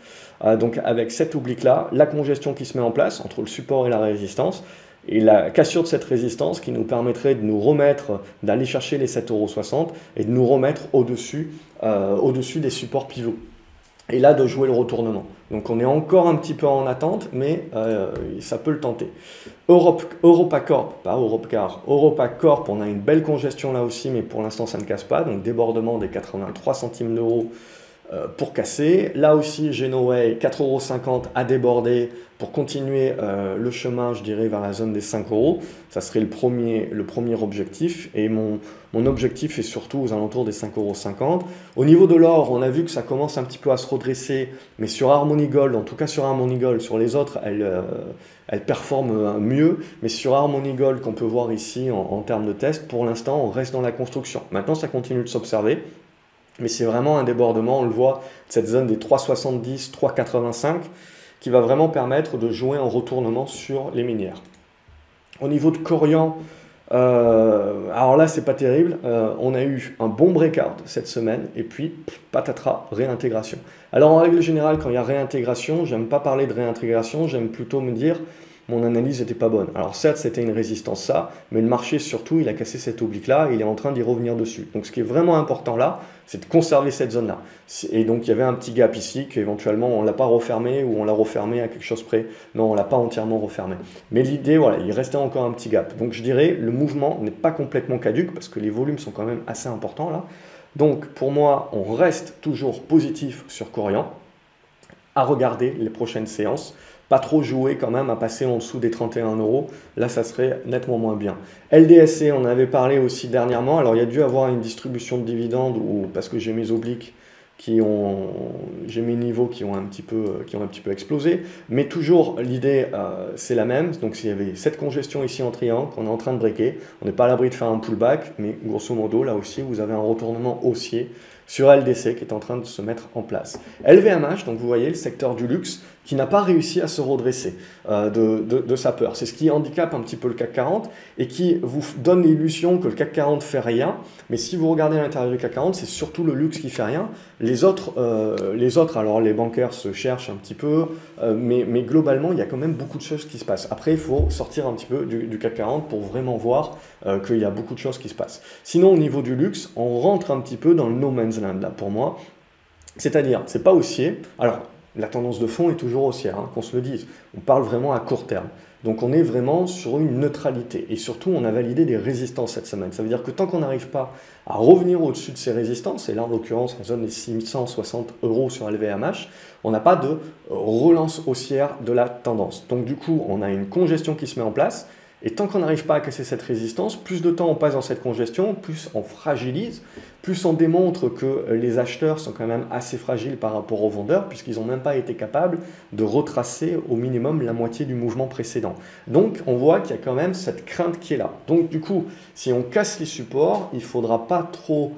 Donc avec cet oblique-là, la congestion qui se met en place entre le support et la résistance, et la cassure de cette résistance qui nous permettrait de nous remettre, d'aller chercher les 7,60 € et de nous remettre au-dessus des supports pivots. Et là, de jouer le retournement. Donc on est encore un petit peu en attente, mais ça peut le tenter. EuropaCorp, pas Europcar, EuropaCorp, on a une belle congestion là aussi, mais pour l'instant ça ne casse pas. Donc débordement des 83 centimes d'euros pour casser. Là aussi, Genoway, 4,50 € à déborder pour continuer le chemin, je dirais, vers la zone des 5 €. Ça serait le premier objectif. Et mon objectif est surtout aux alentours des 5,50 €. Au niveau de l'or, on a vu que ça commence un petit peu à se redresser, mais sur Harmony Gold, en tout cas sur Harmony Gold, sur les autres, elle performe mieux. Mais sur Harmony Gold, qu'on peut voir ici en termes de test, pour l'instant, on reste dans la construction. Maintenant, ça continue de s'observer. Mais c'est vraiment un débordement, on le voit, de cette zone des 3,70, 3,85 qui va vraiment permettre de jouer en retournement sur les minières. Au niveau de Corian, alors là, c'est pas terrible. On a eu un bon breakout cette semaine et puis patatras, réintégration. Alors en règle générale, quand il y a réintégration, j'aime pas parler de réintégration, j'aime plutôt me dire mon analyse n'était pas bonne. Alors certes, c'était une résistance ça, mais le marché surtout, il a cassé cet oblique-là, il est en train d'y revenir dessus. Donc ce qui est vraiment important là, c'est de conserver cette zone-là. Et donc il y avait un petit gap ici, qu'éventuellement on ne l'a pas refermé ou on l'a refermé à quelque chose près. Non, on ne l'a pas entièrement refermé. Mais l'idée, voilà, il restait encore un petit gap. Donc je dirais, le mouvement n'est pas complètement caduque, parce que les volumes sont quand même assez importants là. Donc pour moi, on reste toujours positif sur Corian, à regarder les prochaines séances. Pas trop jouer quand même à passer en dessous des 31 €. Là, ça serait nettement moins bien. LDSC, on en avait parlé aussi dernièrement. Alors, il y a dû avoir une distribution de dividendes parce que j'ai mes obliques j'ai mes niveaux qui ont un petit peu explosé. Mais toujours, l'idée, c'est la même. Donc, s'il y avait cette congestion ici en triangle qu'on est en train de breaker, on n'est pas à l'abri de faire un pullback. Mais grosso modo, là aussi, vous avez un retournement haussier sur LDC qui est en train de se mettre en place. LVMH, donc vous voyez le secteur du luxe, qui n'a pas réussi à se redresser de sa peur. C'est ce qui handicape un petit peu le CAC 40 et qui vous donne l'illusion que le CAC 40 fait rien. Mais si vous regardez à l'intérieur du CAC 40, c'est surtout le luxe qui fait rien. Les autres, alors les bancaires se cherchent un petit peu, mais globalement, il y a quand même beaucoup de choses qui se passent. Après, il faut sortir un petit peu du CAC 40 pour vraiment voir qu'il y a beaucoup de choses qui se passent. Sinon, au niveau du luxe, on rentre un petit peu dans le no man's land, là, pour moi. C'est-à-dire, c'est pas haussier. Alors, la tendance de fond est toujours haussière, hein, qu'on se le dise. On parle vraiment à court terme. Donc on est vraiment sur une neutralité. Et surtout, on a validé des résistances cette semaine. Ça veut dire que tant qu'on n'arrive pas à revenir au-dessus de ces résistances, et là en l'occurrence en zone des 660 € sur LVMH, on n'a pas de relance haussière de la tendance. Donc du coup, on a une congestion qui se met en place. Et tant qu'on n'arrive pas à casser cette résistance, plus de temps on passe dans cette congestion, plus on fragilise, plus on démontre que les acheteurs sont quand même assez fragiles par rapport aux vendeurs, puisqu'ils n'ont même pas été capables de retracer au minimum la moitié du mouvement précédent. Donc on voit qu'il y a quand même cette crainte qui est là. Donc du coup, si on casse les supports, il ne faudra pas trop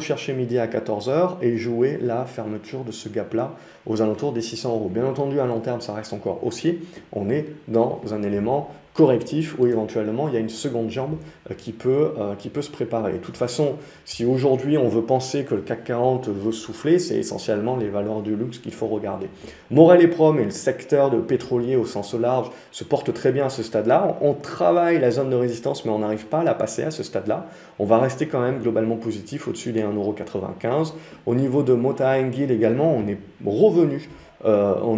chercher midi à 14 h et jouer la fermeture de ce gap-là aux alentours des 600 €. Bien entendu, à long terme, ça reste encore haussier. On est dans un élément correctif où éventuellement il y a une seconde jambe qui peut se préparer. De toute façon, si aujourd'hui on veut penser que le CAC 40 veut souffler, c'est essentiellement les valeurs du luxe qu'il faut regarder. Morel et Prom et le secteur de pétrolier au sens large se portent très bien à ce stade-là. On travaille la zone de résistance, mais on n'arrive pas à la passer à ce stade-là. On va rester quand même globalement positif au-dessus des 1,95 €. Au niveau de Mota Engil également, on est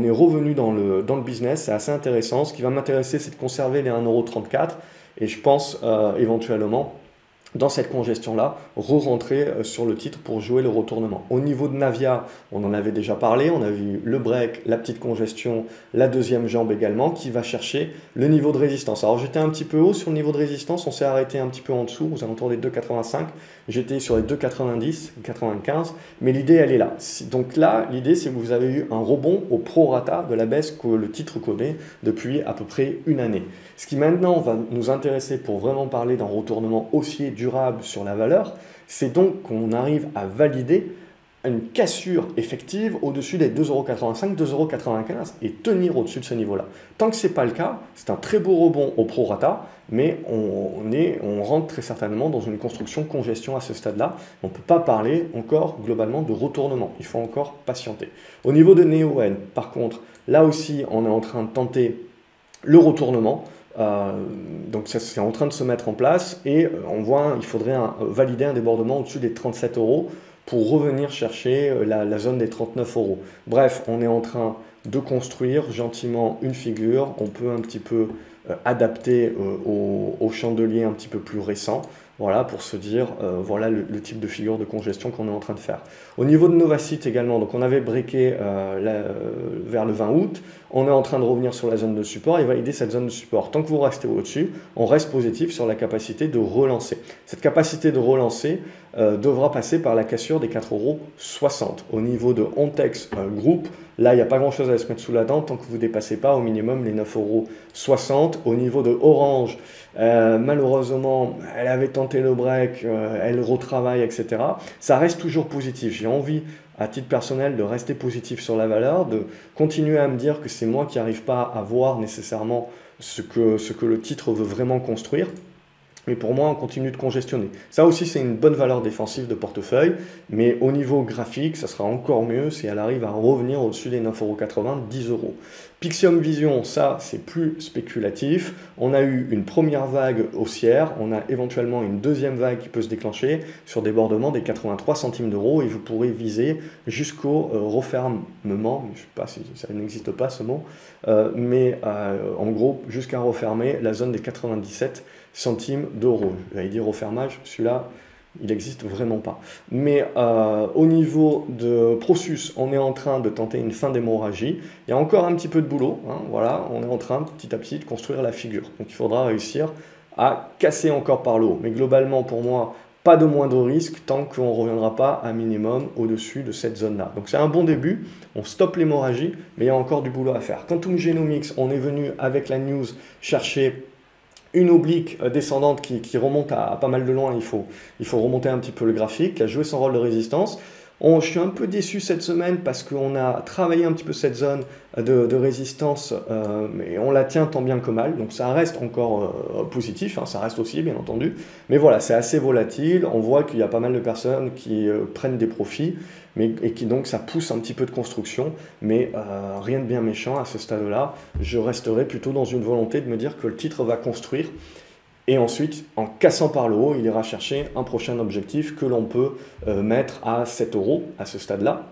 revenu dans le business, c'est assez intéressant. Ce qui va m'intéresser, c'est de conserver les 1,34 € et je pense éventuellement dans cette congestion-là, re-rentrer sur le titre pour jouer le retournement. Au niveau de Navia, on en avait déjà parlé, on a vu le break, la petite congestion, la deuxième jambe également, qui va chercher le niveau de résistance. Alors j'étais un petit peu haut sur le niveau de résistance, on s'est arrêté un petit peu en dessous, aux alentours des 2,85, j'étais sur les 2,90, 95, mais l'idée elle est là. Donc là, l'idée c'est que vous avez eu un rebond au prorata de la baisse que le titre connaît depuis à peu près une année. Ce qui maintenant va nous intéresser pour vraiment parler d'un retournement haussier durable sur la valeur, c'est donc qu'on arrive à valider une cassure effective au-dessus des 2,85 €, 2,95 € et tenir au-dessus de ce niveau-là. Tant que ce n'est pas le cas, c'est un très beau rebond au prorata, mais on rentre très certainement dans une construction congestion à ce stade-là. On ne peut pas parler encore globalement de retournement, il faut encore patienter. Au niveau de NeoN, par contre, là aussi on est en train de tenter le retournement. Donc ça c'est en train de se mettre en place et on voit il faudrait valider un débordement au-dessus des 37 € pour revenir chercher la zone des 39 €. Bref, on est en train de construire gentiment une figure, on peut un petit peu adapter au chandelier un petit peu plus récent. Voilà, pour se dire, voilà le type de figure de congestion qu'on est en train de faire. Au niveau de Novacite également, donc on avait breaké vers le 20 août, on est en train de revenir sur la zone de support et valider cette zone de support. Tant que vous restez au-dessus, on reste positif sur la capacité de relancer. Cette capacité de relancer devra passer par la cassure des 4,60 €. Au niveau de Ontex Group, là il n'y a pas grand-chose à se mettre sous la dent tant que vous ne dépassez pas au minimum les 9,60 €. Au niveau de Orange, malheureusement, elle avait tenté le break, elle retravaille, etc. Ça reste toujours positif. J'ai envie, à titre personnel, de rester positif sur la valeur, de continuer à me dire que c'est moi qui n'arrive pas à voir nécessairement ce que le titre veut vraiment construire. Mais pour moi, on continue de congestionner. Ça aussi, c'est une bonne valeur défensive de portefeuille, mais au niveau graphique, ça sera encore mieux si elle arrive à revenir au-dessus des 9,80 €, 10 €. Pixium Vision, ça, c'est plus spéculatif. On a eu une première vague haussière, on a éventuellement une deuxième vague qui peut se déclencher sur débordement des 83 centimes d'euros et vous pourrez viser jusqu'au refermement, je ne sais pas si ça n'existe pas ce mot, mais en gros, jusqu'à refermer la zone des 97 centimes d'euros. J'allais dire refermage, celui-là, il n'existe vraiment pas. Mais au niveau de Prosus, on est en train de tenter une fin d'hémorragie. Il y a encore un petit peu de boulot. Hein, voilà, on est en train petit à petit de construire la figure. Donc il faudra réussir à casser encore par le haut. Mais globalement, pour moi, pas de moindre risque tant qu'on ne reviendra pas un minimum au-dessus de cette zone-là. Donc c'est un bon début, on stoppe l'hémorragie, mais il y a encore du boulot à faire. Quantum Genomics, on est venu avec la news chercher une oblique descendante qui remonte à pas mal de loin, il faut remonter un petit peu le graphique, qui a joué son rôle de résistance. Je suis un peu déçu cette semaine parce qu'on a travaillé un petit peu cette zone de résistance, mais on la tient tant bien que mal, donc ça reste encore positif, hein, ça reste aussi bien entendu, mais voilà, c'est assez volatile, on voit qu'il y a pas mal de personnes qui prennent des profits, et qui donc ça pousse un petit peu de construction, mais rien de bien méchant à ce stade-là, je resterai plutôt dans une volonté de me dire que le titre va construire, et ensuite, en cassant par le haut, il ira chercher un prochain objectif que l'on peut mettre à 7 € à ce stade-là.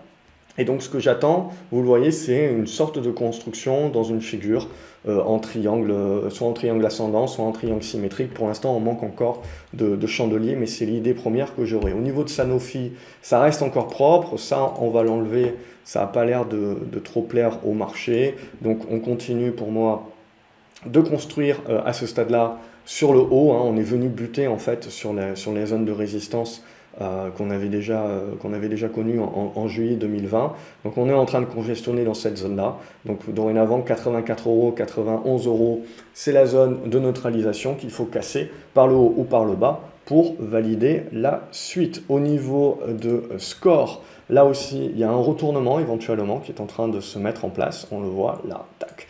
Et donc ce que j'attends, vous le voyez, c'est une sorte de construction dans une figure en triangle, soit en triangle ascendant, soit en triangle symétrique. Pour l'instant, on manque encore de chandelier, mais c'est l'idée première que j'aurai. Au niveau de Sanofi, ça reste encore propre, ça on va l'enlever, ça n'a pas l'air de trop plaire au marché. Donc on continue pour moi de construire à ce stade-là sur le haut, hein, on est venu buter en fait sur les zones de résistance qu'on avait déjà connues en juillet 2020. Donc on est en train de congestionner dans cette zone-là. Donc dorénavant, 84 €, 91 €, c'est la zone de neutralisation qu'il faut casser par le haut ou par le bas pour valider la suite. Au niveau de score, là aussi, il y a un retournement éventuellement qui est en train de se mettre en place. On le voit là, tac.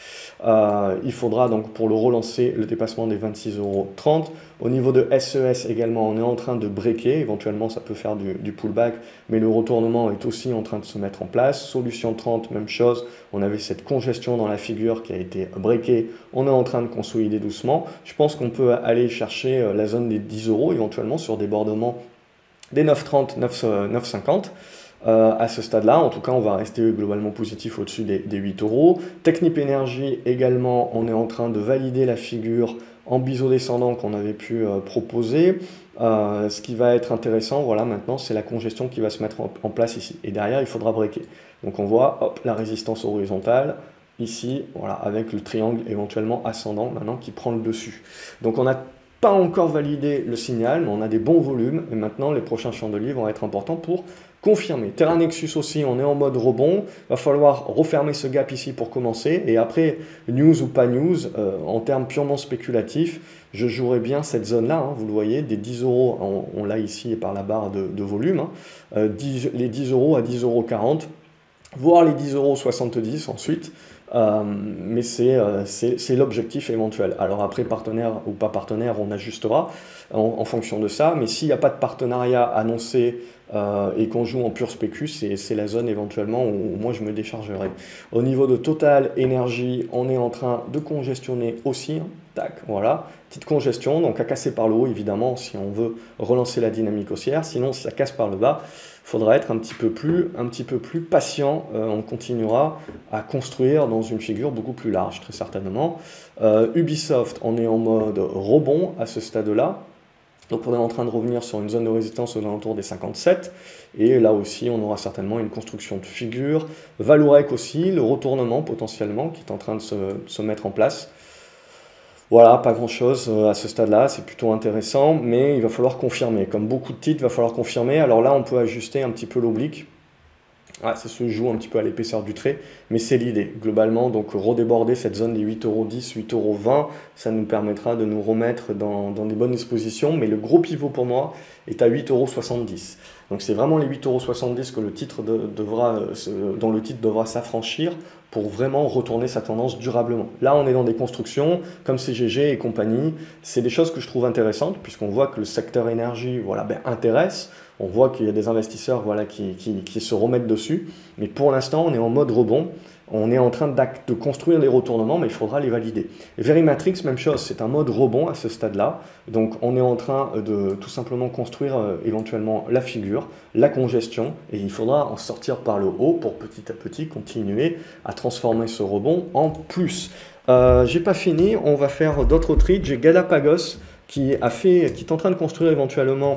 Il faudra donc pour le relancer le dépassement des 26,30 €. Au niveau de SES également, on est en train de breaker. Éventuellement, ça peut faire du pullback, mais le retournement est aussi en train de se mettre en place. Solution 30, même chose. On avait cette congestion dans la figure qui a été breakée. On est en train de consolider doucement. Je pense qu'on peut aller chercher la zone des 10 € éventuellement sur débordement des 9,30, 9,50 à ce stade-là. En tout cas, on va rester globalement positif au-dessus des 8 €. Technip Energy également, on est en train de valider la figure en biseau descendant qu'on avait pu proposer. Ce qui va être intéressant, voilà, maintenant, c'est la congestion qui va se mettre en place ici. Et derrière, il faudra breaker. Donc on voit, hop, la résistance horizontale, ici, voilà, avec le triangle éventuellement ascendant maintenant qui prend le dessus. Donc on n'a pas encore validé le signal, mais on a des bons volumes. Et maintenant, les prochains chandeliers vont être importants pour confirmer. Terra Nexus aussi, on est en mode rebond. Va falloir refermer ce gap ici pour commencer. Et après, news ou pas news, en termes purement spéculatifs, je jouerai bien cette zone-là. Hein, vous le voyez, des 10 euros, on l'a ici par la barre de volume. Hein, les 10 euros à 10,40 €, voire les 10,70 € ensuite. Mais c'est l'objectif éventuel. Alors après, partenaire ou pas partenaire, on ajustera en fonction de ça. Mais s'il n'y a pas de partenariat annoncé et qu'on joue en pur spécu, c'est la zone éventuellement où moi je me déchargerai. Au niveau de Total Énergie, on est en train de congestionner aussi. Hein. Tac, voilà, petite congestion, donc à casser par le haut évidemment si on veut relancer la dynamique haussière. Sinon, si ça casse par le bas, il faudra être un petit peu plus patient. On continuera à construire dans une figure beaucoup plus large, très certainement. Ubisoft, on est en mode rebond à ce stade-là. Donc on est en train de revenir sur une zone de résistance aux alentours des 57. Et là aussi, on aura certainement une construction de figure. Vallourec aussi, le retournement potentiellement qui est en train de se mettre en place. Voilà, pas grand-chose à ce stade-là, c'est plutôt intéressant, mais il va falloir confirmer. Comme beaucoup de titres, il va falloir confirmer. Alors là, on peut ajuster un petit peu l'oblique. Ah, ça se joue un petit peu à l'épaisseur du trait, mais c'est l'idée. Globalement, donc redéborder cette zone des 8,10 €, 8,20 €, ça nous permettra de nous remettre dans des bonnes dispositions. Mais le gros pivot pour moi est à 8,70 €. Donc c'est vraiment les 8,70 € que le titre dont le titre devra s'affranchir pour vraiment retourner sa tendance durablement. Là, on est dans des constructions comme CGG et compagnie. C'est des choses que je trouve intéressantes puisqu'on voit que le secteur énergie voilà, intéresse. On voit qu'il y a des investisseurs voilà, qui se remettent dessus. Mais pour l'instant, on est en mode rebond. On est en train de construire les retournements, mais il faudra les valider. Et Verimatrix, même chose, c'est un mode rebond à ce stade-là. Donc on est en train de tout simplement construire éventuellement la figure, la congestion, et il faudra en sortir par le haut pour petit à petit continuer à transformer ce rebond en plus. J'ai pas fini, on va faire d'autres trades. J'ai Galapagos qui est en train de construire éventuellement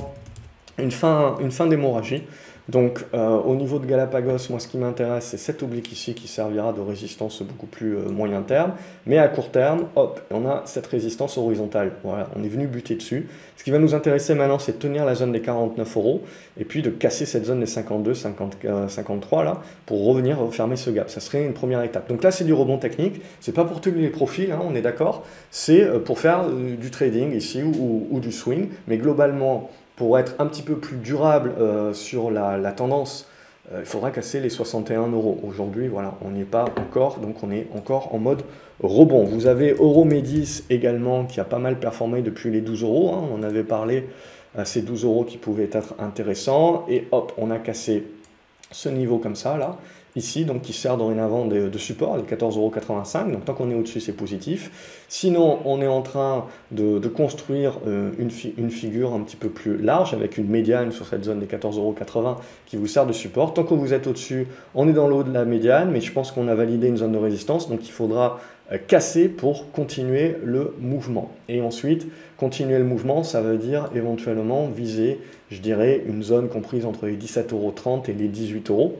une fin d'hémorragie. Donc au niveau de Galapagos, moi ce qui m'intéresse c'est cet oblique ici qui servira de résistance beaucoup plus moyen terme, mais à court terme, hop, on a cette résistance horizontale, voilà, on est venu buter dessus. Ce qui va nous intéresser maintenant c'est de tenir la zone des 49 € et puis de casser cette zone des 52, 53 là, pour revenir fermer ce gap, ça serait une première étape. Donc là c'est du rebond technique, c'est pas pour tous les profils, hein, on est d'accord, c'est pour faire du trading ici ou du swing, mais globalement, pour être un petit peu plus durable sur la tendance, il faudra casser les 61 €. Aujourd'hui, voilà, on n'y est pas encore, donc on est encore en mode rebond. Vous avez Euromedis également qui a pas mal performé depuis les 12 €. Hein, on en avait parlé, ces 12 € qui pouvaient être intéressants. Et hop, on a cassé ce niveau comme ça, là. Ici, donc qui sert dorénavant de support, les 14,85 €. Donc tant qu'on est au-dessus, c'est positif. Sinon, on est en train de construire une figure un petit peu plus large avec une médiane sur cette zone des 14,80 € qui vous sert de support. Tant que vous êtes au-dessus, on est dans le haut de la médiane, mais je pense qu'on a validé une zone de résistance, donc il faudra casser pour continuer le mouvement. Et ensuite, continuer le mouvement, ça veut dire éventuellement viser, je dirais, une zone comprise entre les 17,30 € et les 18 €.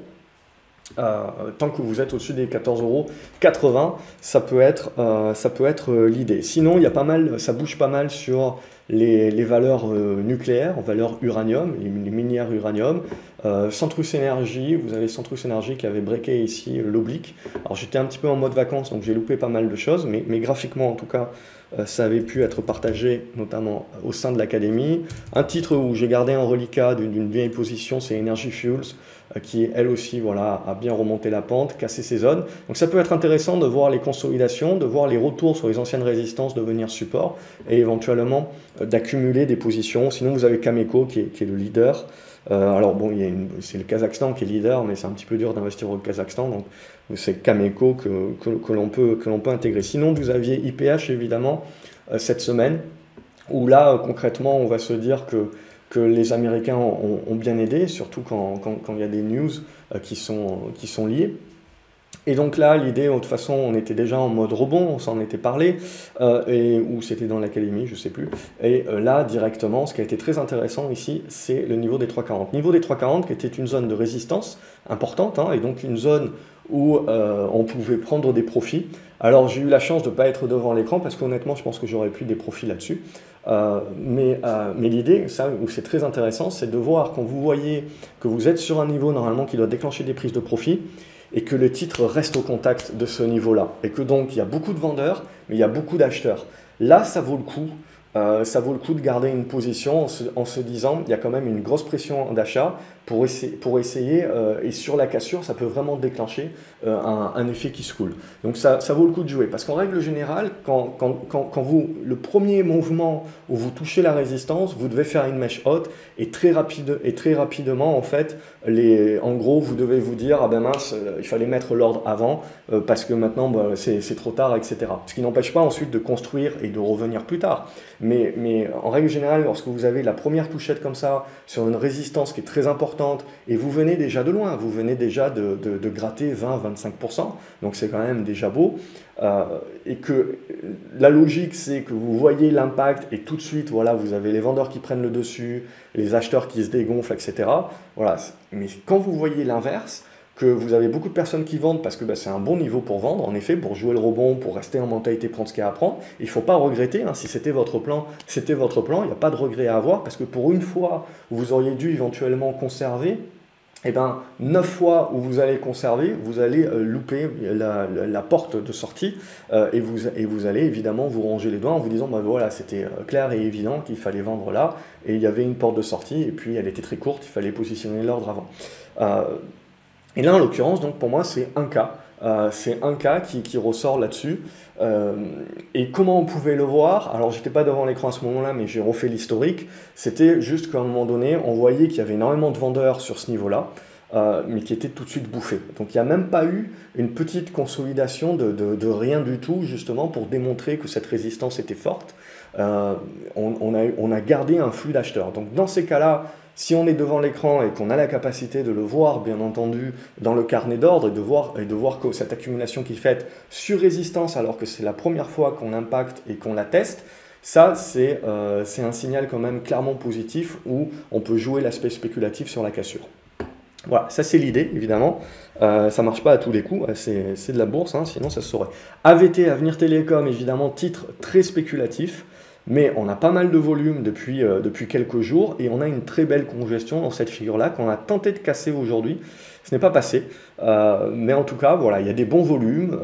Tant que vous êtes au-dessus des 14,80 €, ça peut être l'idée. Sinon, il y a pas mal, ça bouge pas mal sur les valeurs nucléaires, valeurs uranium, les minières uranium. Centrus Energy, vous avez Centrus Energy qui avait breaké ici l'oblique. Alors j'étais un petit peu en mode vacances, donc j'ai loupé pas mal de choses, mais graphiquement en tout cas, ça avait pu être partagé notamment au sein de l'académie. Un titre où j'ai gardé un reliquat d'une vieille position, c'est Energy Fuels, qui elle aussi voilà, a bien remonté la pente, cassé ses zones. Donc ça peut être intéressant de voir les consolidations, de voir les retours sur les anciennes résistances devenir support et éventuellement d'accumuler des positions. Sinon vous avez Cameco qui est le leader. Alors bon, c'est le Kazakhstan qui est leader, mais c'est un petit peu dur d'investir au Kazakhstan, donc c'est Cameco que l'on peut intégrer. Sinon vous aviez IPH évidemment cette semaine, où là concrètement on va se dire que les Américains ont bien aidé, surtout quand il y a des news qui sont liées. Et donc là, l'idée, de toute façon, on était déjà en mode rebond, on s'en était parlé, ou c'était dans l'académie, je sais plus. Et là, directement, ce qui a été très intéressant ici, c'est le niveau des 3,40. Niveau des 3,40 qui était une zone de résistance importante, hein, et donc une zone où on pouvait prendre des profits. Alors j'ai eu la chance de ne pas être devant l'écran, parce qu'honnêtement, je pense que j'aurais pris des profits là-dessus. Mais l'idée, ça, où c'est très intéressant, c'est de voir quand vous voyez que vous êtes sur un niveau normalement qui doit déclencher des prises de profit, et que le titre reste au contact de ce niveau-là. Et que donc, il y a beaucoup de vendeurs, mais il y a beaucoup d'acheteurs. Là, ça vaut le coup. Ça vaut le coup de garder une position en se disant, il y a quand même une grosse pression d'achat pour essayer et sur la cassure, ça peut vraiment déclencher un effet qui se coule. Donc ça vaut le coup de jouer. Parce qu'en règle générale, quand le premier mouvement où vous touchez la résistance, vous devez faire une mèche haute et très rapidement, en fait, en gros, vous devez vous dire, ah ben mince, il fallait mettre l'ordre avant parce que maintenant, c'est trop tard, etc. Ce qui n'empêche pas ensuite de construire et de revenir plus tard. Mais en règle générale, lorsque vous avez la première touchette comme ça, sur une résistance qui est très importante, et vous venez déjà de loin, vous venez déjà de gratter 20-25%, donc c'est quand même déjà beau, et que la logique c'est que vous voyez l'impact, et tout de suite, voilà, vous avez les vendeurs qui prennent le dessus, les acheteurs qui se dégonflent, etc. Voilà. Mais quand vous voyez l'inverse, que vous avez beaucoup de personnes qui vendent parce que c'est un bon niveau pour vendre, en effet, pour jouer le rebond, pour rester en mentalité, prendre ce qu'il y a à prendre. Il ne faut pas regretter, hein, si c'était votre plan, il n'y a pas de regret à avoir, parce que pour une fois où vous auriez dû éventuellement conserver, eh ben, 9 fois où vous allez conserver, vous allez louper la porte de sortie et vous allez évidemment vous ronger les doigts en vous disant, voilà, c'était clair et évident qu'il fallait vendre là, et il y avait une porte de sortie, et puis elle était très courte, il fallait positionner l'ordre avant. Et là, en l'occurrence, donc pour moi, c'est un cas. C'est un cas qui ressort là-dessus. Et comment on pouvait le voir? Alors, j'étais pas devant l'écran à ce moment-là, mais j'ai refait l'historique. C'était juste qu'à un moment donné, on voyait qu'il y avait énormément de vendeurs sur ce niveau-là, mais qui étaient tout de suite bouffés. Donc, il n'y a même pas eu une petite consolidation de rien du tout, justement, pour démontrer que cette résistance était forte. On a gardé un flux d'acheteurs. Donc, dans ces cas-là, si on est devant l'écran et qu'on a la capacité de le voir, bien entendu, dans le carnet d'ordre et de voir que cette accumulation qui est faite sur résistance, alors que c'est la première fois qu'on impacte et qu'on la teste, ça, c'est un signal quand même clairement positif où on peut jouer l'aspect spéculatif sur la cassure. Voilà, ça c'est l'idée, évidemment. Ça ne marche pas à tous les coups, c'est de la bourse, hein, sinon ça se saurait. AVT, Avenir Télécom, évidemment, titre très spéculatif. Mais on a pas mal de volume depuis quelques jours et on a une très belle congestion dans cette figure-là qu'on a tenté de casser aujourd'hui. Ce n'est pas passé, mais en tout cas, voilà, il y a des bons volumes,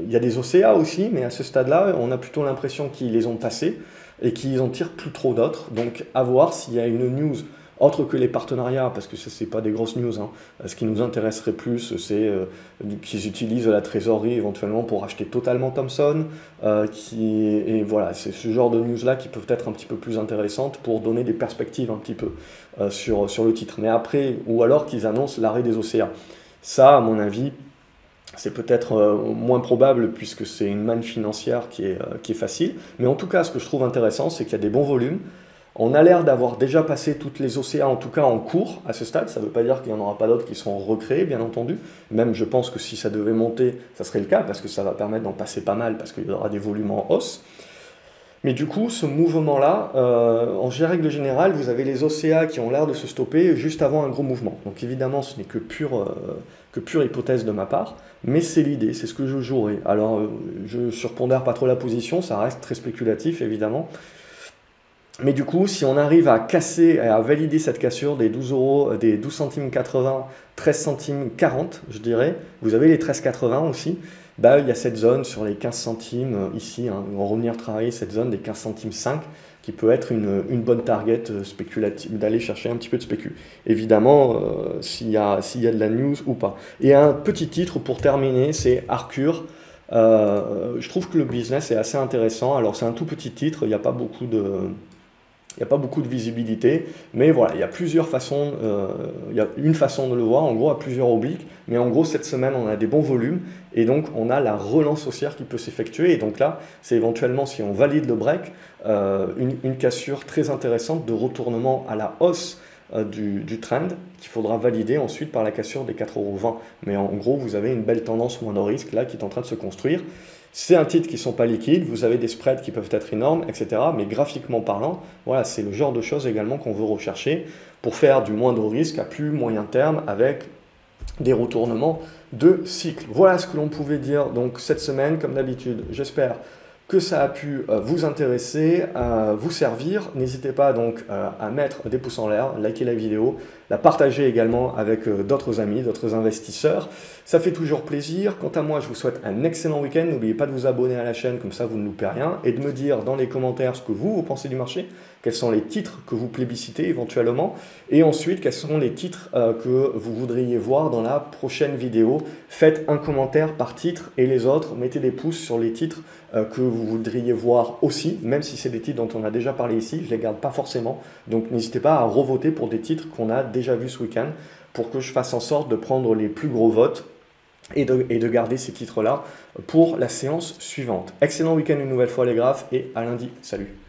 il y a des OCA aussi, mais à ce stade-là, on a plutôt l'impression qu'ils les ont passés et qu'ils en tirent plus trop d'autres. Donc, à voir s'il y a une news autre que les partenariats, parce que ce n'est pas des grosses news, hein. Ce qui nous intéresserait plus, c'est qu'ils utilisent la trésorerie éventuellement pour acheter totalement Thomson, et voilà, c'est ce genre de news-là qui peuvent être un petit peu plus intéressantes pour donner des perspectives un petit peu sur le titre. Mais après, ou alors qu'ils annoncent l'arrêt des OCA. Ça, à mon avis, c'est peut-être moins probable puisque c'est une manne financière qui est facile. Mais en tout cas, ce que je trouve intéressant, c'est qu'il y a des bons volumes. On a l'air d'avoir déjà passé toutes les OCA, en tout cas en cours à ce stade. Ça ne veut pas dire qu'il n'y en aura pas d'autres qui seront recréés, bien entendu. Même je pense que si ça devait monter, ça serait le cas, parce que ça va permettre d'en passer pas mal, parce qu'il y aura des volumes en hausse. Mais du coup, ce mouvement-là, en règle générale, vous avez les OCA qui ont l'air de se stopper juste avant un gros mouvement. Donc évidemment, ce n'est que pure hypothèse de ma part, mais c'est l'idée, c'est ce que je jouerai. Alors, je surpondère pas trop la position, ça reste très spéculatif, évidemment. Mais du coup, si on arrive à casser et à valider cette cassure des 12 euros, des 12 centimes 80, 13 centimes 40, je dirais, vous avez les 13,80 aussi, il y a cette zone sur les 15 centimes ici, hein, on va revenir travailler cette zone des 15 centimes 5, qui peut être une bonne target spéculative, d'aller chercher un petit peu de spécu. Évidemment, s'il y a de la news ou pas. Et un petit titre pour terminer, c'est Arcure. Je trouve que le business est assez intéressant. Alors c'est un tout petit titre, il n'y a pas beaucoup de visibilité, mais voilà, il y a plusieurs façons, il y a une façon de le voir, en gros à plusieurs obliques, mais en gros cette semaine on a des bons volumes, et donc on a la relance haussière qui peut s'effectuer, et donc là c'est éventuellement, si on valide le break, une cassure très intéressante de retournement à la hausse du trend qu'il faudra valider ensuite par la cassure des 4,20 €. Mais en gros, vous avez une belle tendance moins de risque là qui est en train de se construire. C'est un titre qui ne sont pas liquides, vous avez des spreads qui peuvent être énormes, etc. Mais graphiquement parlant, voilà, c'est le genre de choses également qu'on veut rechercher pour faire du moindre risque à plus moyen terme avec des retournements de cycle. Voilà ce que l'on pouvait dire donc cette semaine, comme d'habitude. J'espère que ça a pu vous intéresser, vous servir. N'hésitez pas donc à mettre des pouces en l'air, liker la vidéo, la partager également avec d'autres amis, d'autres investisseurs. Ça fait toujours plaisir. Quant à moi, je vous souhaite un excellent week-end. N'oubliez pas de vous abonner à la chaîne, comme ça vous ne loupez rien, et de me dire dans les commentaires ce que vous pensez du marché, quels sont les titres que vous plébiscitez éventuellement, et ensuite quels sont les titres que vous voudriez voir dans la prochaine vidéo. Faites un commentaire par titre et les autres, mettez des pouces sur les titres que vous voudriez voir aussi, même si c'est des titres dont on a déjà parlé ici, je ne les garde pas forcément. Donc n'hésitez pas à revoter pour des titres qu'on a déjà vus ce week-end pour que je fasse en sorte de prendre les plus gros votes et de garder ces titres-là pour la séance suivante. Excellent week-end une nouvelle fois les graphes et à lundi. Salut!